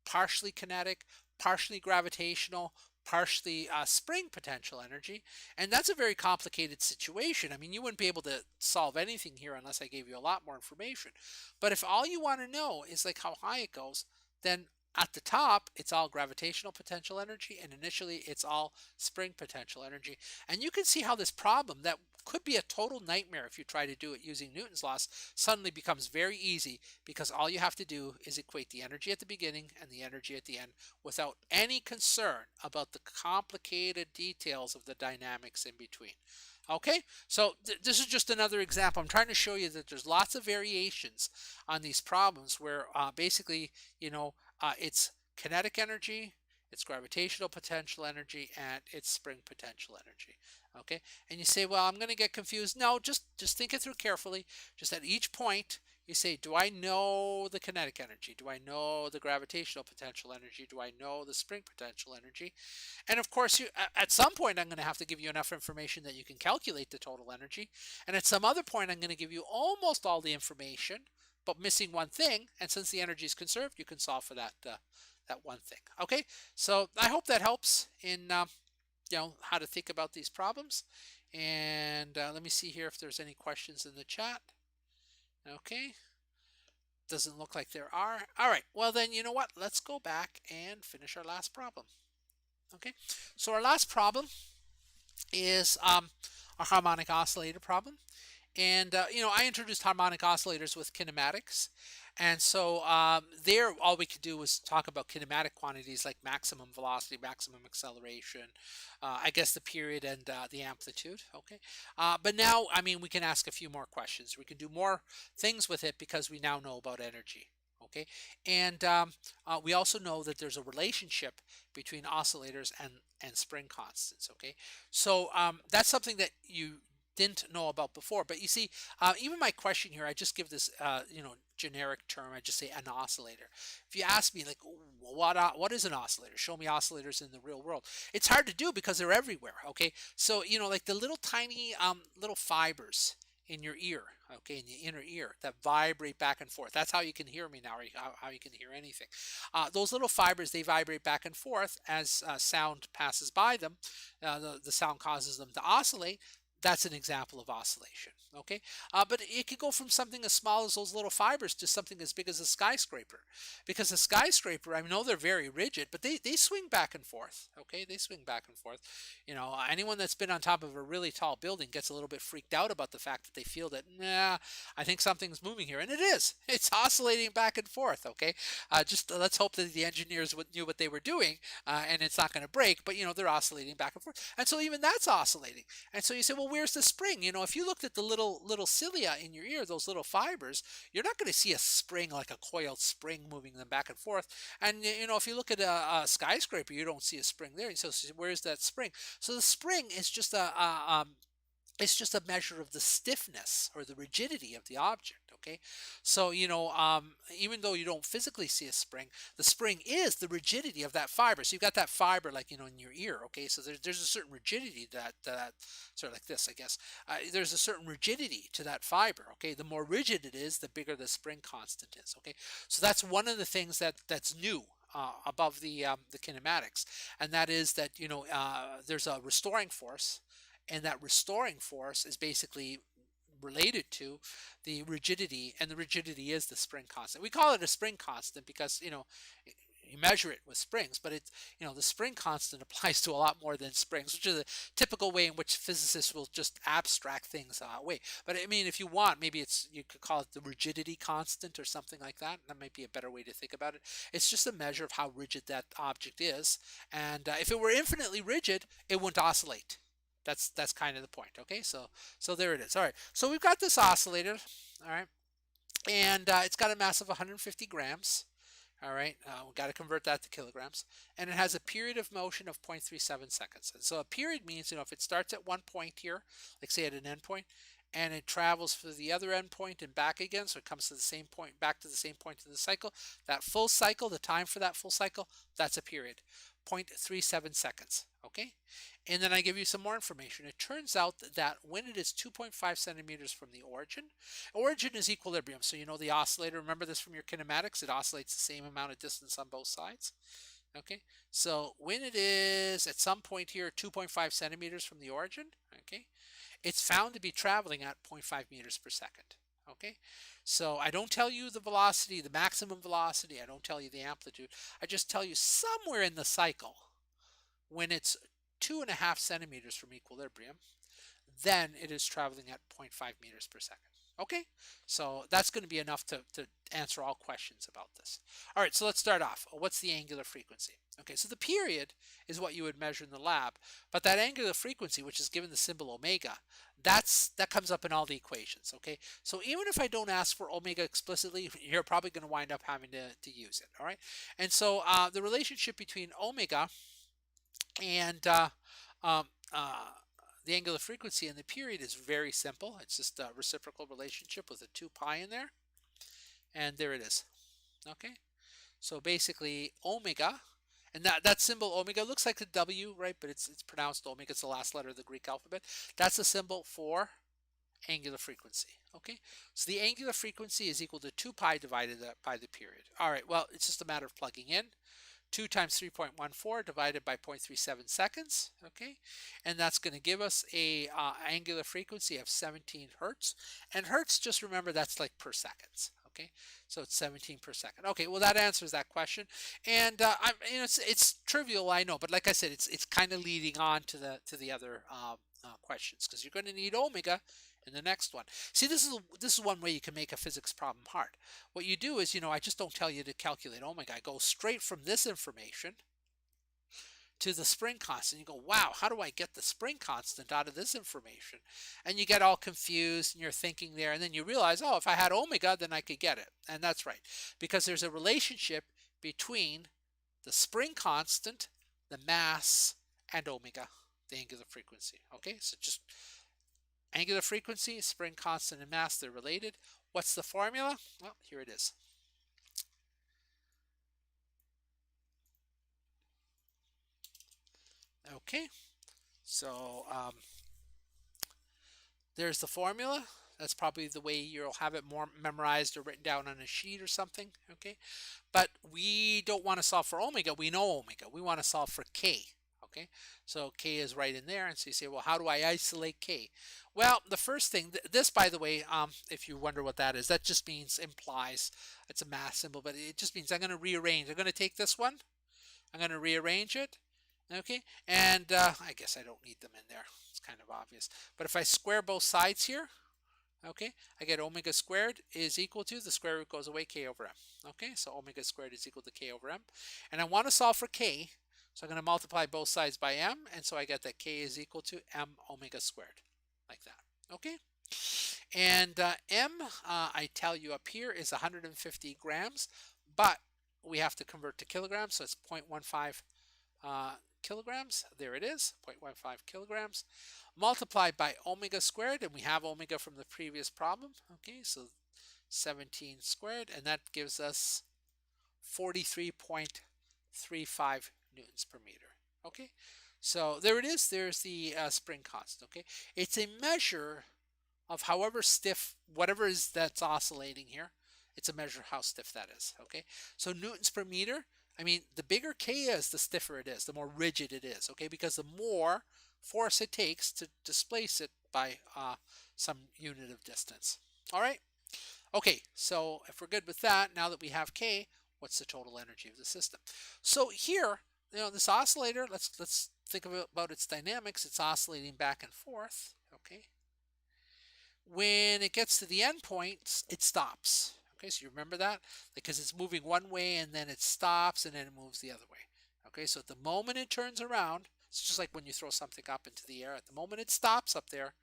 partially kinetic, partially gravitational, partially spring potential energy. And that's a very complicated situation. I mean, you wouldn't be able to solve anything here unless I gave you a lot more information. But if all you want to know is like how high it goes, then at the top, it's all gravitational potential energy, and initially it's all spring potential energy. And you can see how this problem that could be a total nightmare if you try to do it using Newton's laws suddenly becomes very easy, because all you have to do is equate the energy at the beginning and the energy at the end without any concern about the complicated details of the dynamics in between. Okay, so this is just another example. I'm trying to show you that there's lots of variations on these problems where basically, it's kinetic energy, it's gravitational potential energy, and it's spring potential energy. Okay, and you say, well, I'm going to get confused. No, just think it through carefully. Just at each point, you say, do I know the kinetic energy? Do I know the gravitational potential energy? Do I know the spring potential energy? And of course, at some point, I'm going to have to give you enough information that you can calculate the total energy. And at some other point, I'm going to give you almost all the information, but missing one thing. And since the energy is conserved, you can solve for that one thing. Okay, so I hope that helps in how to think about these problems. And let me see here if there's any questions in the chat. Okay, doesn't look like there are. All right, well then, you know what? Let's go back and finish our last problem. Okay, so our last problem is a harmonic oscillator problem. And, I introduced harmonic oscillators with kinematics. And so there, all we could do was talk about kinematic quantities like maximum velocity, maximum acceleration, I guess the period and the amplitude. Okay. But now, I mean, we can ask a few more questions. We can do more things with it because we now know about energy. Okay. And we also know that there's a relationship between oscillators and spring constants. Okay. So that's something that you didn't know about before. But you see, even my question here, I just give this, generic term. I just say an oscillator. If you ask me, like, what is an oscillator? Show me oscillators in the real world. It's hard to do because they're everywhere. Okay, so like the little tiny little fibers in your ear, okay, in the inner ear that vibrate back and forth. That's how you can hear me now, or how you can hear anything. Those little fibers, they vibrate back and forth as sound passes by them. The sound causes them to oscillate. That's an example of oscillation, okay? But it could go from something as small as those little fibers to something as big as a skyscraper. Because a skyscraper, I know they're very rigid, but they swing back and forth, okay? They swing back and forth. Anyone that's been on top of a really tall building gets a little bit freaked out about the fact that they feel that, nah, I think something's moving here. And it is. It's oscillating back and forth, okay? Just let's hope that the engineers knew what they were doing, and it's not going to break, but, they're oscillating back and forth. And so even that's oscillating. And so you say, well, where's the spring? If you looked at the little cilia in your ear, those little fibers, you're not going to see a spring, like a coiled spring moving them back and forth. And if you look at a skyscraper, you don't see a spring there. So where's that spring? So the spring is just it's just a measure of the stiffness or the rigidity of the object. Okay, so even though you don't physically see a spring, the spring is the rigidity of that fiber. So you've got that fiber, like in your ear. Okay, so there's a certain rigidity to that sort of like this, I guess. There's a certain rigidity to that fiber. Okay, the more rigid it is, the bigger the spring constant is. Okay, so that's one of the things that's new. Above the kinematics, and that is that there's a restoring force, and that restoring force is basically related to the rigidity, and the rigidity is the spring constant. We call it a spring constant because you measure it with springs, but the spring constant applies to a lot more than springs, which is a typical way in which physicists will just abstract things away. But I mean, if you want, maybe you could call it the rigidity constant or something like that. That might be a better way to think about it. It's just a measure of how rigid that object is, and if it were infinitely rigid, it wouldn't oscillate. That's kind of the point. Okay, so there it is. All right, so we've got this oscillator. All right, and it's got a mass of 150 grams. All right, we've got to convert that to kilograms, and it has a period of motion of 0.37 seconds. And so a period means if it starts at one point here, like say at an endpoint, and it travels to the other endpoint and back again, so it comes to the same point, back to the same point in the cycle. That full cycle, the time for that full cycle, that's a period, 0.37 seconds. Okay, and then I give you some more information. It turns out that when it is 2.5 centimeters from the origin is equilibrium. So you know the oscillator, remember this from your kinematics, it oscillates the same amount of distance on both sides. Okay, so when it is at some point here 2.5 centimeters from the origin, okay, it's found to be traveling at zero point 0.5 meters per second. Okay, so I don't tell you the velocity, the maximum velocity, I don't tell you the amplitude, I just tell you somewhere in the cycle when it's 2.5 centimeters from equilibrium, then it is traveling at zero point 0.5 meters per second. Okay, so that's going to be enough to answer all questions about this. All right, so let's start off. What's the angular frequency? Okay, so the period is what you would measure in the lab, but that angular frequency, which is given the symbol omega, that comes up in all the equations. Okay, so even if I don't ask for omega explicitly, you're probably going to wind up having to use it. All right, and so the relationship between omega and um, uh, the angular frequency and the period is very simple. It's just a reciprocal relationship with a 2 pi in there. And there it is. Okay. So basically omega, and that symbol omega looks like a W, right? But it's pronounced omega. It's the last letter of the Greek alphabet. That's a symbol for angular frequency. Okay. So the angular frequency is equal to 2 pi divided by the period. All right. Well, it's just a matter of plugging in. 2 times 3.14 divided by 0.37 seconds, okay? And that's going to give us a angular frequency of 17 hertz. And hertz, just remember, that's like per seconds, okay? So it's 17 per second. Okay, well, that answers that question. And it's trivial, I know, but like I said, it's kind of leading on to the other questions, because you're going to need omega in the next one. See, this is one way you can make a physics problem hard. What you do is, I just don't tell you to calculate omega. I go straight from this information to the spring constant. You go, wow, how do I get the spring constant out of this information? And you get all confused and you're thinking there, and then you realize, oh, if I had omega, then I could get it. And that's right, because there's a relationship between the spring constant, the mass, and omega, the angular frequency. Okay, so just angular frequency, spring constant, and mass, they're related. What's the formula? Well, here it is. Okay, so there's the formula. That's probably the way you'll have it more memorized or written down on a sheet or something. Okay, but we don't want to solve for omega. We know omega. We want to solve for k. Okay, so k is right in there, and so you say, well, how do I isolate k? Well, the first thing, this, by the way, if you wonder what that is, that just implies it's a math symbol, but it just means I'm going to rearrange. I'm going to take this one, I'm going to rearrange it, okay, and I guess I don't need them in there. It's kind of obvious. But if I square both sides here, okay, I get omega squared is equal to, the square root goes away, k over m. Okay, so omega squared is equal to k over m. And I want to solve for k, so I'm going to multiply both sides by m, and so I get that k is equal to m omega squared, like that. Okay, and m, I tell you up here, is 150 grams, but we have to convert to kilograms, so it's 0.15 kilograms. There it is, 0.15 kilograms, multiplied by omega squared, and we have omega from the previous problem. Okay, so 17 squared, and that gives us 43.35 newtons per meter. Okay, so there it is. There's the spring constant. Okay, it's a measure of however stiff whatever is that's oscillating here. It's a measure of how stiff that is. Okay, so newtons per meter, I mean, the bigger k is, the stiffer it is, the more rigid it is. Okay, because the more force it takes to displace it by some unit of distance. All right. Okay, so if we're good with that, now that we have k, what's the total energy of the system? So here, this oscillator, let's think about its dynamics. It's oscillating back and forth. Okay, when it gets to the endpoints, it stops. Okay, so you remember that? Because it's moving one way and then it stops and then it moves the other way. Okay, so at the moment it turns around, it's just like when you throw something up into the air. At the moment it stops up there,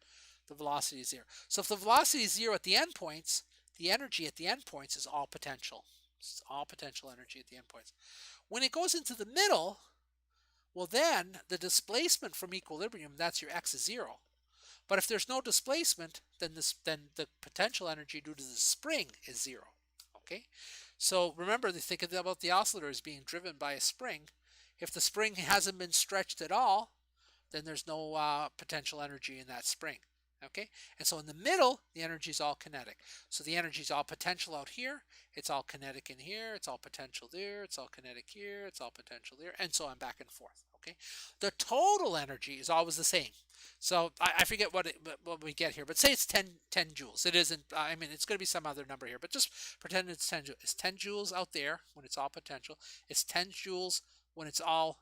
the velocity is zero. So if the velocity is zero at the endpoints, the energy at the endpoints is all potential. It's all potential energy at the endpoints. When it goes into the middle, well then the displacement from equilibrium, that's your x is zero. But if there's no displacement, then the potential energy due to the spring is zero. Okay, so remember, they think about the oscillator as being driven by a spring. If the spring hasn't been stretched at all, then there's no potential energy in that spring. Okay, and so in the middle, the energy is all kinetic. So the energy is all potential out here, it's all kinetic in here, it's all potential there, it's all kinetic here, it's all potential there, and so on back and forth. Okay, the total energy is always the same. So I forget what we get here, but say it's 10 joules. It isn't, I mean, it's going to be some other number here, but just pretend it's 10 joules. It's 10 joules out there when it's all potential. It's 10 joules when it's all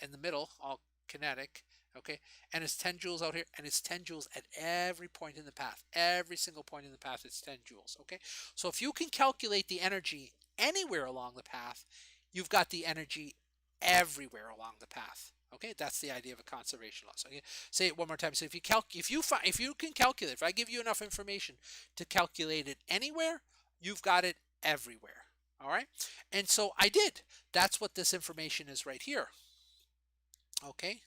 in the middle, all kinetic. Okay, and it's 10 joules out here, and it's 10 joules at every point in the path. Every single point in the path, it's 10 joules. Okay, so if you can calculate the energy anywhere along the path, you've got the energy everywhere along the path. Okay, that's the idea of a conservation law. So okay, say it one more time. So if you can calculate, if I give you enough information to calculate it anywhere, you've got it everywhere. All right, and so I did. That's what this information is right here. Okay,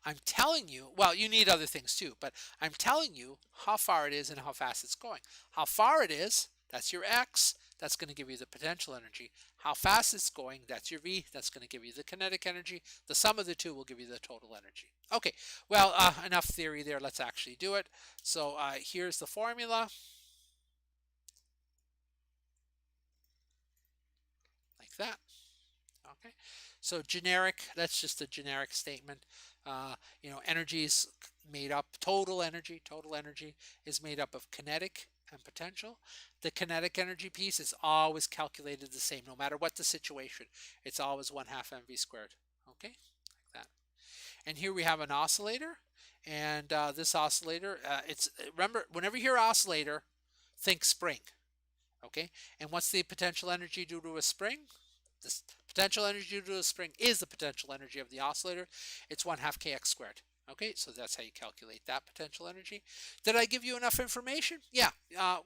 I'm telling you, well, you need other things too, but I'm telling you how far it is and how fast it's going. How far it is, that's your x, that's going to give you the potential energy. How fast it's going, that's your v, that's going to give you the kinetic energy. The sum of the two will give you the total energy. Okay, well, enough theory there, let's actually do it. So here's the formula. Like that. Okay, so generic, that's just a generic statement. Energy is made up, total energy is made up of kinetic and potential. The kinetic energy piece is always calculated the same, no matter what the situation. It's always 1/2 mv squared. Okay, like that. And here we have an oscillator, and this oscillator, remember, whenever you hear oscillator, think spring. Okay, and what's the potential energy due to a spring? This potential energy due to a spring is the potential energy of the oscillator. It's 1/2 kx squared. Okay, so that's how you calculate that potential energy. Did I give you enough information? Yeah.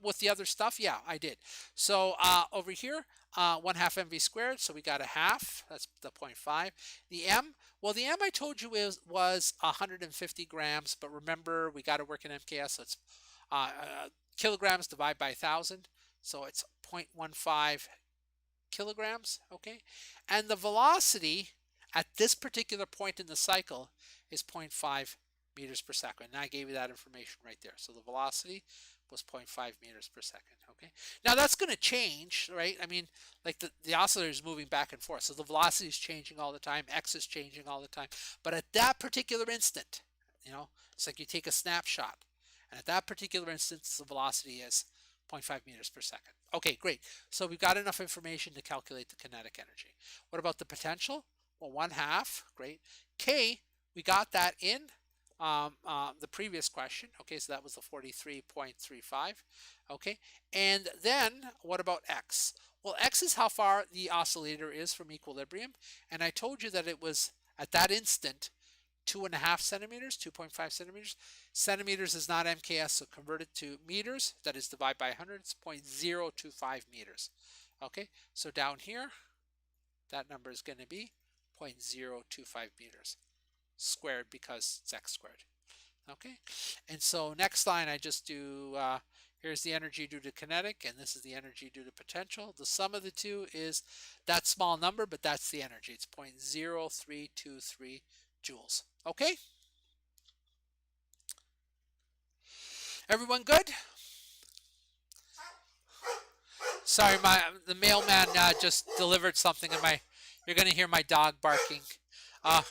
With the other stuff, yeah, I did. So over here, 1/2 mv squared, so we got a half, that's the 0.5. The m, well, the m I told you was 150 grams, but remember, we got to work in MKS, so it's kilograms divided by 1,000, so it's 0.15 kilograms. Okay, and the velocity at this particular point in the cycle is 0.5 meters per second, and I gave you that information right there. So the velocity was 0.5 meters per second. Okay, now that's going to change, right? I mean, like the oscillator is moving back and forth, so the velocity is changing all the time, x is changing all the time, but at that particular instant, it's like you take a snapshot, and at that particular instance, the velocity is 0.5 meters per second. Okay, great. So we've got enough information to calculate the kinetic energy. What about the potential? Well, 1/2, great. K, we got that in the previous question. Okay, so that was the 43.35. Okay, and then what about x? Well, x is how far the oscillator is from equilibrium, and I told you that it was at that instant 2.5 centimeters, 2.5 centimeters. Centimeters is not MKS, so convert it to meters. That is divided by 100. It's 0.025 meters. Okay, so down here, that number is going to be 0.025 meters squared because it's x squared. Okay, and so next line I just do, here's the energy due to kinetic, and this is the energy due to potential. The sum of the two is that small number, but that's the energy. It's 0.0323 joules. Okay? Everyone good? Sorry, the mailman just delivered something, and you're going to hear my dog barking. All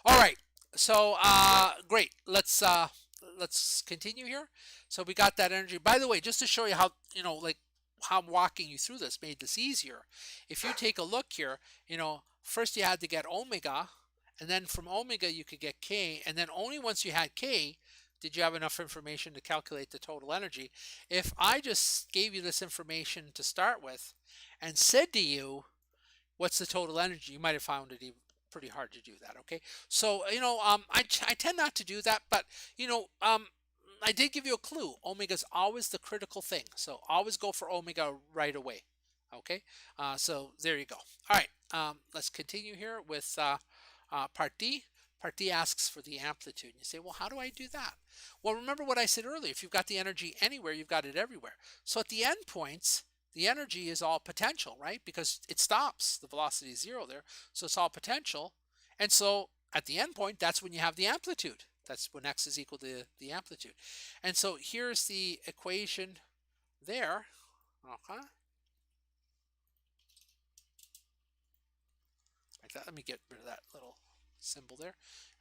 right. So great. Let's continue here. So we got that energy. By the way, just to show you how how I'm walking you through this made this easier. If you take a look here, first you had to get omega, and then from omega you could get K, and then only once you had K did you have enough information to calculate the total energy. If I just gave you this information to start with and said to you, what's the total energy, you might have found it pretty hard to do that. Okay, so I tend not to do that, but I did give you a clue. Omega is always the critical thing, so always go for omega right away. Okay, so there you go. All right, let's continue here with part D. Part D asks for the amplitude. And you say, well, how do I do that? Well, remember what I said earlier. If you've got the energy anywhere, you've got it everywhere. So at the endpoints, the energy is all potential, right? Because it stops. The velocity is 0 there. So it's all potential. And so at the end point, that's when you have the amplitude. That's when x is equal to the amplitude. And so here's the equation there. Okay. Like that. Let me get rid of that little symbol there.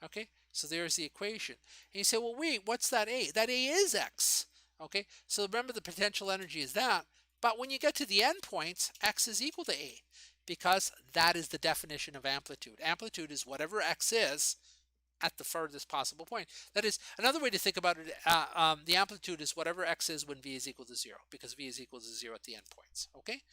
Okay, so there's the equation. And you say, well, wait, what's that A? That A is X. Okay, so remember the potential energy is that. But when you get to the endpoints, X is equal to A because that is the definition of amplitude. Amplitude is whatever X is at the furthest possible point. That is, another way to think about it, the amplitude is whatever x is when v is equal to 0, because v is equal to 0 at the endpoints, okay?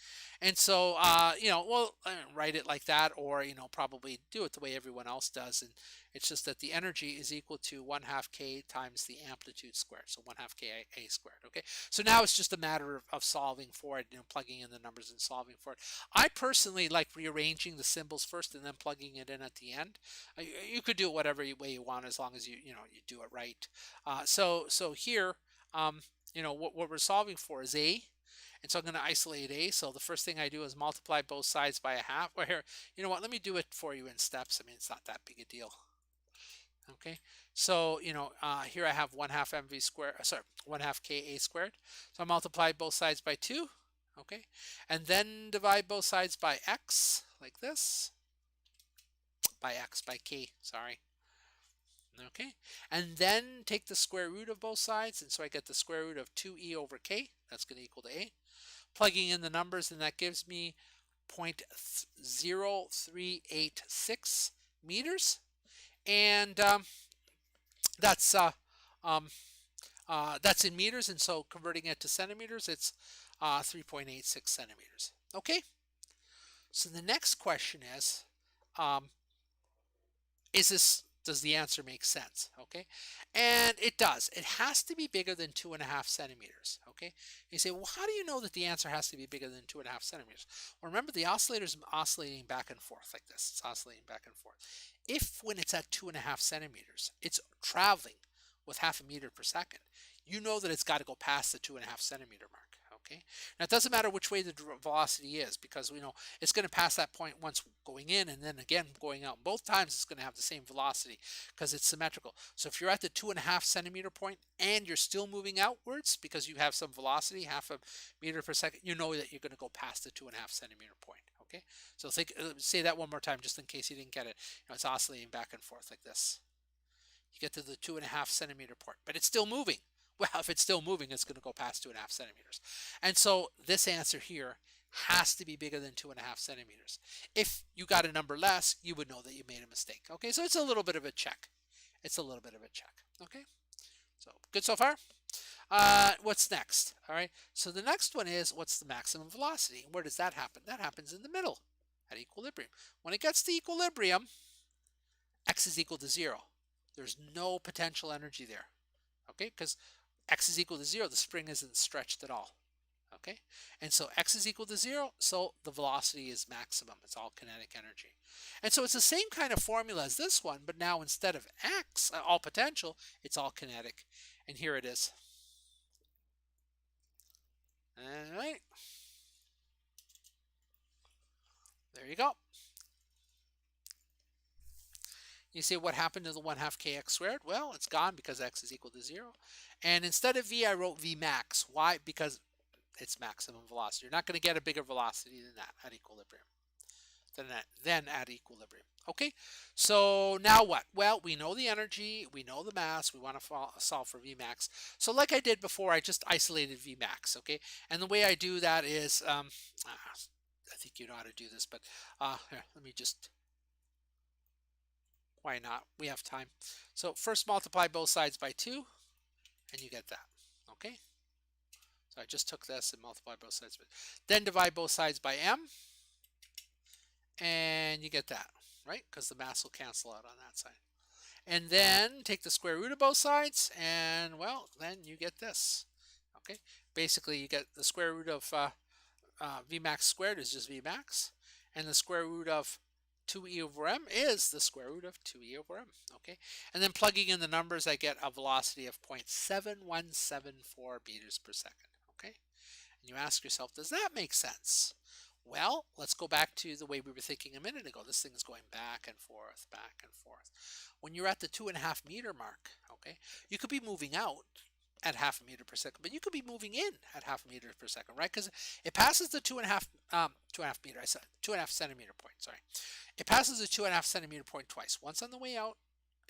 And so, well, write it like that, or, probably do it the way everyone else does, and it's just that the energy is equal to 1/2 k times the amplitude squared, so 1/2 k a squared, okay? So now it's just a matter of solving for it, plugging in the numbers and solving for it. I personally like rearranging the symbols first and then plugging it in at the end. You could do it whatever way you want, as long as you do it right. So here, what we're solving for is a, and so I'm going to isolate a. So the first thing I do is multiply both sides by a half. Or here, you know what? Let me do it for you in steps. I mean, it's not that big a deal. Okay, so here I have 1/2 mv squared. Sorry, 1/2 ka squared. So I multiply both sides by 2. Okay, and then divide both sides by x, like this. By k, sorry. Okay, and then take the square root of both sides, and so I get the square root of 2e over k. That's going to equal to a. Plugging in the numbers, and that gives me 0.0386 meters, and that's that's in meters, and so converting it to centimeters, it's 3.86 centimeters. Okay, so the next question is this, does the answer make sense? Okay, and it does. It has to be bigger than 2.5 centimeters. Okay, you say, well, how do you know that the answer has to be bigger than 2.5 centimeters? Well, remember, the oscillator is oscillating back and forth like this. It's oscillating back and forth. If when it's at 2.5 centimeters, it's traveling with 0.5 meter per second, you know that it's got to go past the 2.5 centimeter mark. Okay, now it doesn't matter which way the velocity is, because it's going to pass that point once going in and then again going out. Both times it's going to have the same velocity because it's symmetrical. So if you're at the 2.5 centimeter point and you're still moving outwards because you have some velocity, 0.5 meter per second, you know that you're going to go past the 2.5 centimeter point. Okay, so say that one more time just in case you didn't get it. It's oscillating back and forth like this. You get to the 2.5 centimeter point, but it's still moving. Well, if it's still moving, it's going to go past 2.5 centimeters. And so this answer here has to be bigger than 2.5 centimeters. If you got a number less, you would know that you made a mistake. Okay, so it's a little bit of a check. It's a little bit of a check. Okay, so good so far? What's next? All right, so the next one is, what's the maximum velocity? Where does that happen? That happens in the middle at equilibrium. When it gets to equilibrium, x is equal to 0. There's no potential energy there. Okay, because x is equal to 0, the spring isn't stretched at all. Okay, and so x is equal to 0, so the velocity is maximum. It's all kinetic energy. And so it's the same kind of formula as this one, but now instead of x, all potential, it's all kinetic. And here it is. All right. There you go. You say, what happened to the 1/2 kx squared? Well, it's gone because x is equal to 0. And instead of v, I wrote v max. Why? Because it's maximum velocity. You're not going to get a bigger velocity than that at equilibrium. Than at equilibrium. Okay, so now what? Well, we know the energy, we know the mass, we want to solve for V max. So like I did before, I just isolated V max, okay? And the way I do that is, I think you know how to do this, but here, let me just, why not? We have time. So first multiply both sides by 2, and you get that, okay? So I just took this and multiplied both sides. Then divide both sides by m, and you get that, right? Because the mass will cancel out on that side. And then take the square root of both sides, and well, then you get this. Okay, basically you get the square root of v max squared is just v max, and the square root of 2e over m is the square root of 2e over m. Okay, and then plugging in the numbers, I get a velocity of 0.7174 meters per second. Okay, and you ask yourself, does that make sense? Well, let's go back to the way we were thinking a minute ago. This thing is going back and forth, back and forth. When you're at the 2.5 meter mark, okay, you could be moving out at half a meter per second, but you could be moving in at half a meter per second, right? Because it passes the 2.5 meter. I said 2.5 centimeter point. Sorry, it passes the 2.5 centimeter point twice. Once on the way out,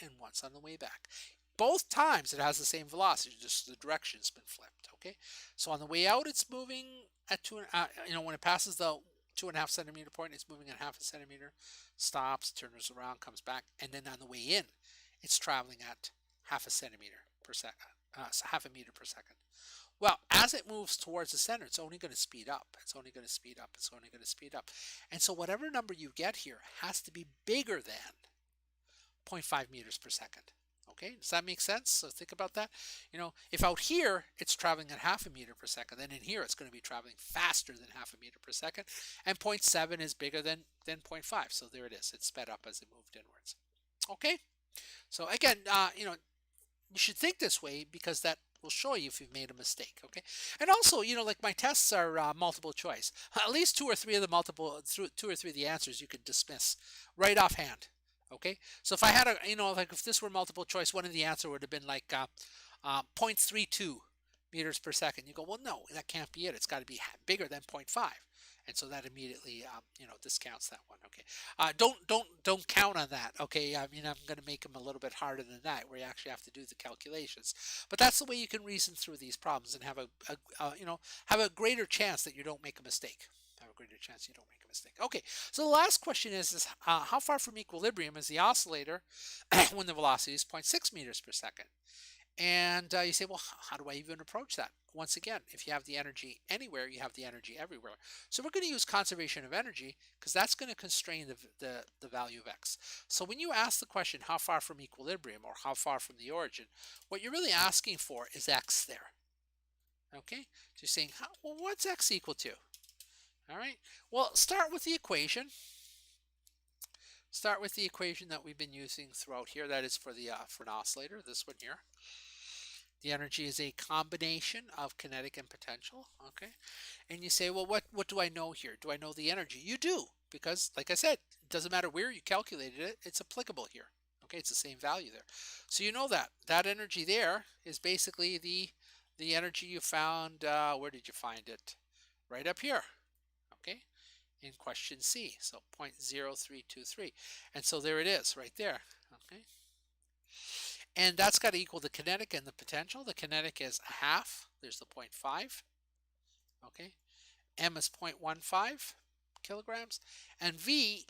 and once on the way back. Both times it has the same velocity, just the direction's been flipped. Okay, so on the way out, it's moving at when it passes the 2.5 centimeter point, it's moving at half a centimeter, stops, turns around, comes back, and then on the way in, it's traveling at half a centimeter per second, half a meter per second. Well, as it moves towards the center, it's only going to speed up. It's only going to speed up. It's only going to speed up. And so whatever number you get here has to be bigger than zero point 0.5 meters per second. Okay, does that make sense? So think about that. If out here it's traveling at half a meter per second, then in here it's going to be traveling faster than half a meter per second, and 0.7 is bigger than 0.5. So there it is. It's sped up as it moved inwards. Okay, so again, you should think this way because that will show you if you've made a mistake. Okay, and also, like my tests are multiple choice. At least two or three of the answers you could dismiss right offhand. Okay, so if I had like if this were multiple choice, one of the answer would have been like 0.32 meters per second. You go, well, no, that can't be it. It's got to be bigger than 0.5. And so that immediately, discounts that one. Okay, don't count on that. Okay, I mean, I'm going to make them a little bit harder than that, where you actually have to do the calculations. But that's the way you can reason through these problems and have have a greater chance that you don't make a mistake. Have a greater chance you don't make a mistake. Okay, so the last question is how far from equilibrium is the oscillator when the velocity is 0.6 meters per second? And you say, well, how do I even approach that? Once again, if you have the energy anywhere, you have the energy everywhere. So we're going to use conservation of energy because that's going to constrain the value of x. So when you ask the question, how far from equilibrium or how far from the origin, what you're really asking for is x there. Okay, so you're saying, well, what's x equal to? All right, well, start with the equation. Start with the equation that we've been using throughout here. That is for an oscillator, this one here. The energy is a combination of kinetic and potential, okay? And you say, well, what do I know here? Do I know the energy? You do, because like I said, it doesn't matter where you calculated it, it's applicable here. Okay, it's the same value there. So you know that energy there is basically the energy you found, where did you find it? Right up here, okay? In question C, so 0.0323. And so there it is right there, okay? And that's got to equal the kinetic and the potential. The kinetic is a half. There's the 0.5. Okay. M is 0.15 kilograms. And V,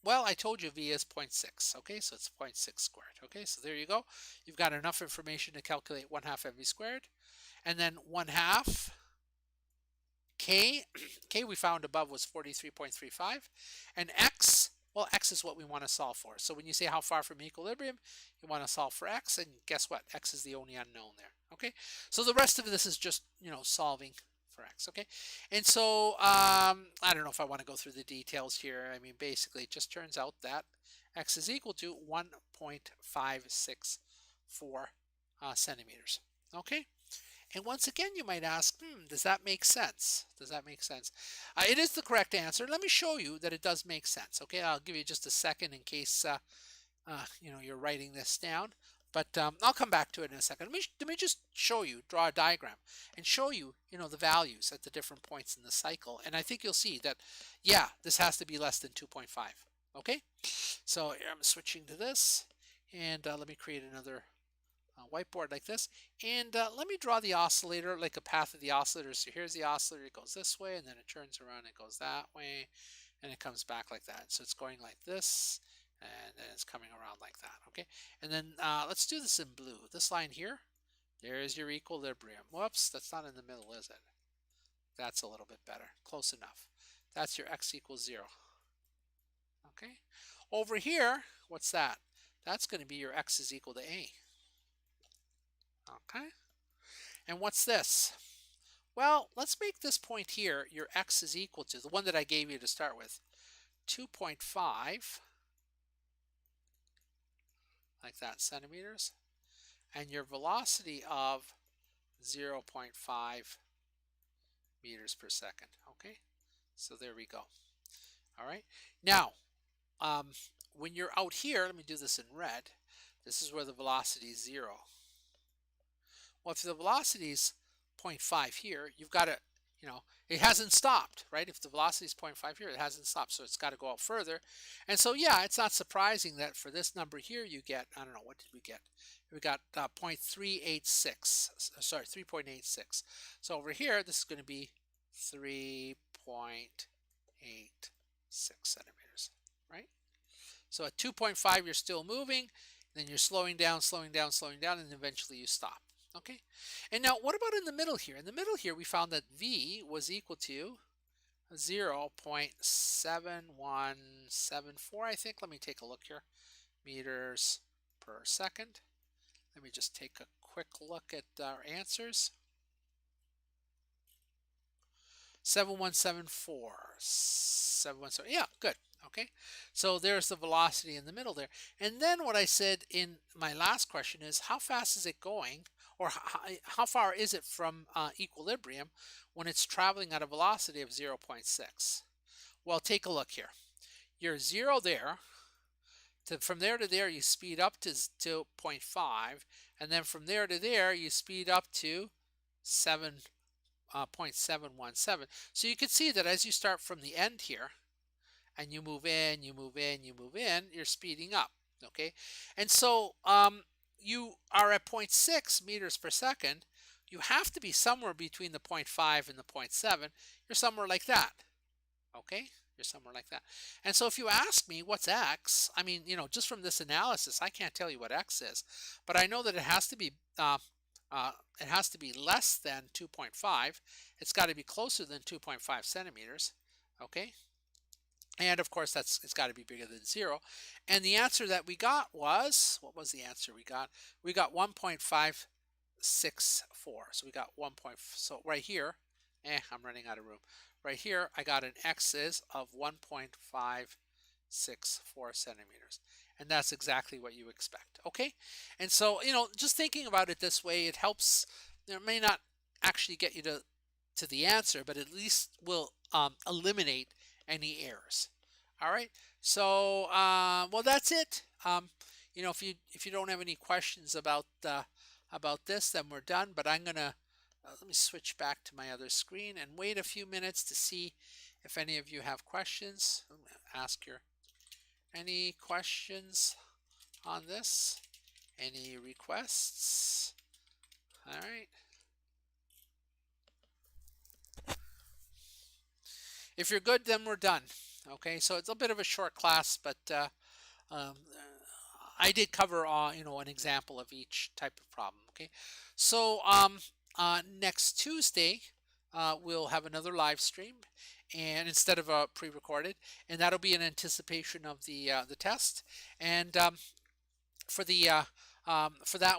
well, I told you V is 0.6. Okay, so it's 0.6 squared. Okay, so there you go. You've got enough information to calculate 1/2 mv squared. And then 1/2 K, K we found above was 43.35. And X, well, X is what we want to solve for. So when you say how far from equilibrium, you want to solve for X, and guess what? X is the only unknown there. Okay, so the rest of this is just, solving for X. Okay, and so I don't know if I want to go through the details here. I mean, basically, it just turns out that X is equal to 1.564 centimeters. Okay. And once again, you might ask, does that make sense? Does that make sense? It is the correct answer. Let me show you that it does make sense. Okay, I'll give you just a second in case you're writing this down. But I'll come back to it in a second. Let me just show you, draw a diagram, and show you, the values at the different points in the cycle. And I think you'll see that, yeah, this has to be less than 2.5. Okay, so I'm switching to this, and let me create another whiteboard like this, and let me draw the oscillator, like a path of the oscillator. So here's the oscillator, it goes this way, and then it turns around, it goes that way, and it comes back like that. So it's going like this, and then it's coming around like that. Okay, and then let's do this in blue. This line here, there's your equilibrium. Whoops, that's not in the middle, is it? That's a little bit better, close enough. That's your x equals 0. Okay, over here, what's that? That's going to be your x is equal to a. Okay, and what's this? Well, let's make this point here, your x is equal to, the one that I gave you to start with, 2.5, like that, centimeters, and your velocity of 0.5 meters per second, okay? So there we go. All right. Now, um, when you're out here, let me do this in red. This is where the velocity is 0. Well, if the velocity is 0.5 here, you've got to, it hasn't stopped, right? If the velocity is 0.5 here, it hasn't stopped, so it's got to go out further. And so, yeah, it's not surprising that for this number here, you get, I don't know, what did we get? We got 0.386, sorry, 3.86. So over here, this is going to be 3.86 centimeters, right? So at 2.5, you're still moving, then you're slowing down, slowing down, slowing down, and eventually you stop. Okay, and now what about in the middle here? In the middle here, we found that V was equal to 0.7174, I think. Let me take a look here. Meters per second. Let me just take a quick look at our answers. 7174. 717. Yeah, good. Okay, so there's the velocity in the middle there. And then what I said in my last question is, how fast is it going, or how far is it from equilibrium when it's traveling at a velocity of 0.6? Well, take a look here. You're 0 there. From there to there, you speed up to 0.5, and then from there to there, you speed up to 0.717. So you can see that as you start from the end here, and you move in, you move in, you move in, you're speeding up, okay? And so you are at 0.6 meters per second. You have to be somewhere between the 0.5 and the 0.7. You're somewhere like that, okay? You're somewhere like that. And so if you ask me what's x, I mean, just from this analysis, I can't tell you what x is, but I know that it has to be less than 2.5. It's got to be closer than 2.5 centimeters, okay? And of course, it's got to be bigger than 0. And the answer that we got was, what was the answer we got? We got 1.564. So we got 1. So right here, I'm running out of room. Right here, I got an x's of 1.564 centimeters. And that's exactly what you expect. Okay? And so, just thinking about it this way, it helps. It may not actually get you to the answer, but at least will eliminate any errors. All right. So, well, that's it. If you don't have any questions about this, then we're done. But I'm gonna let me switch back to my other screen and wait a few minutes to see if any of you have questions. I'm gonna ask any questions on this. Any requests? All right. If you're good, then we're done. Okay, so it's a bit of a short class, but I did cover an example of each type of problem. Okay, so next Tuesday we'll have another live stream, and instead of a pre-recorded, and that'll be in anticipation of the test. And for that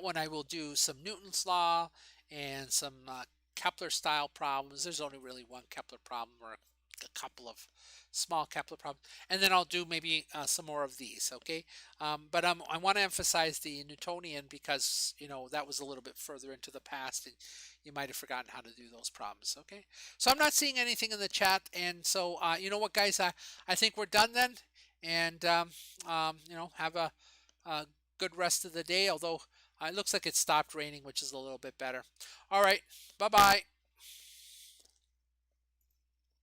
one, I will do some Newton's law and some Kepler style problems. There's only really one Kepler problem, or a couple of small Kepler problems, and then I'll do maybe some more of these, okay? But I want to emphasize the Newtonian because, that was a little bit further into the past, and you might have forgotten how to do those problems, okay? So I'm not seeing anything in the chat, and so, you know what, guys? I think we're done then, and, have a good rest of the day, although it looks like it stopped raining, which is a little bit better. All right, bye-bye.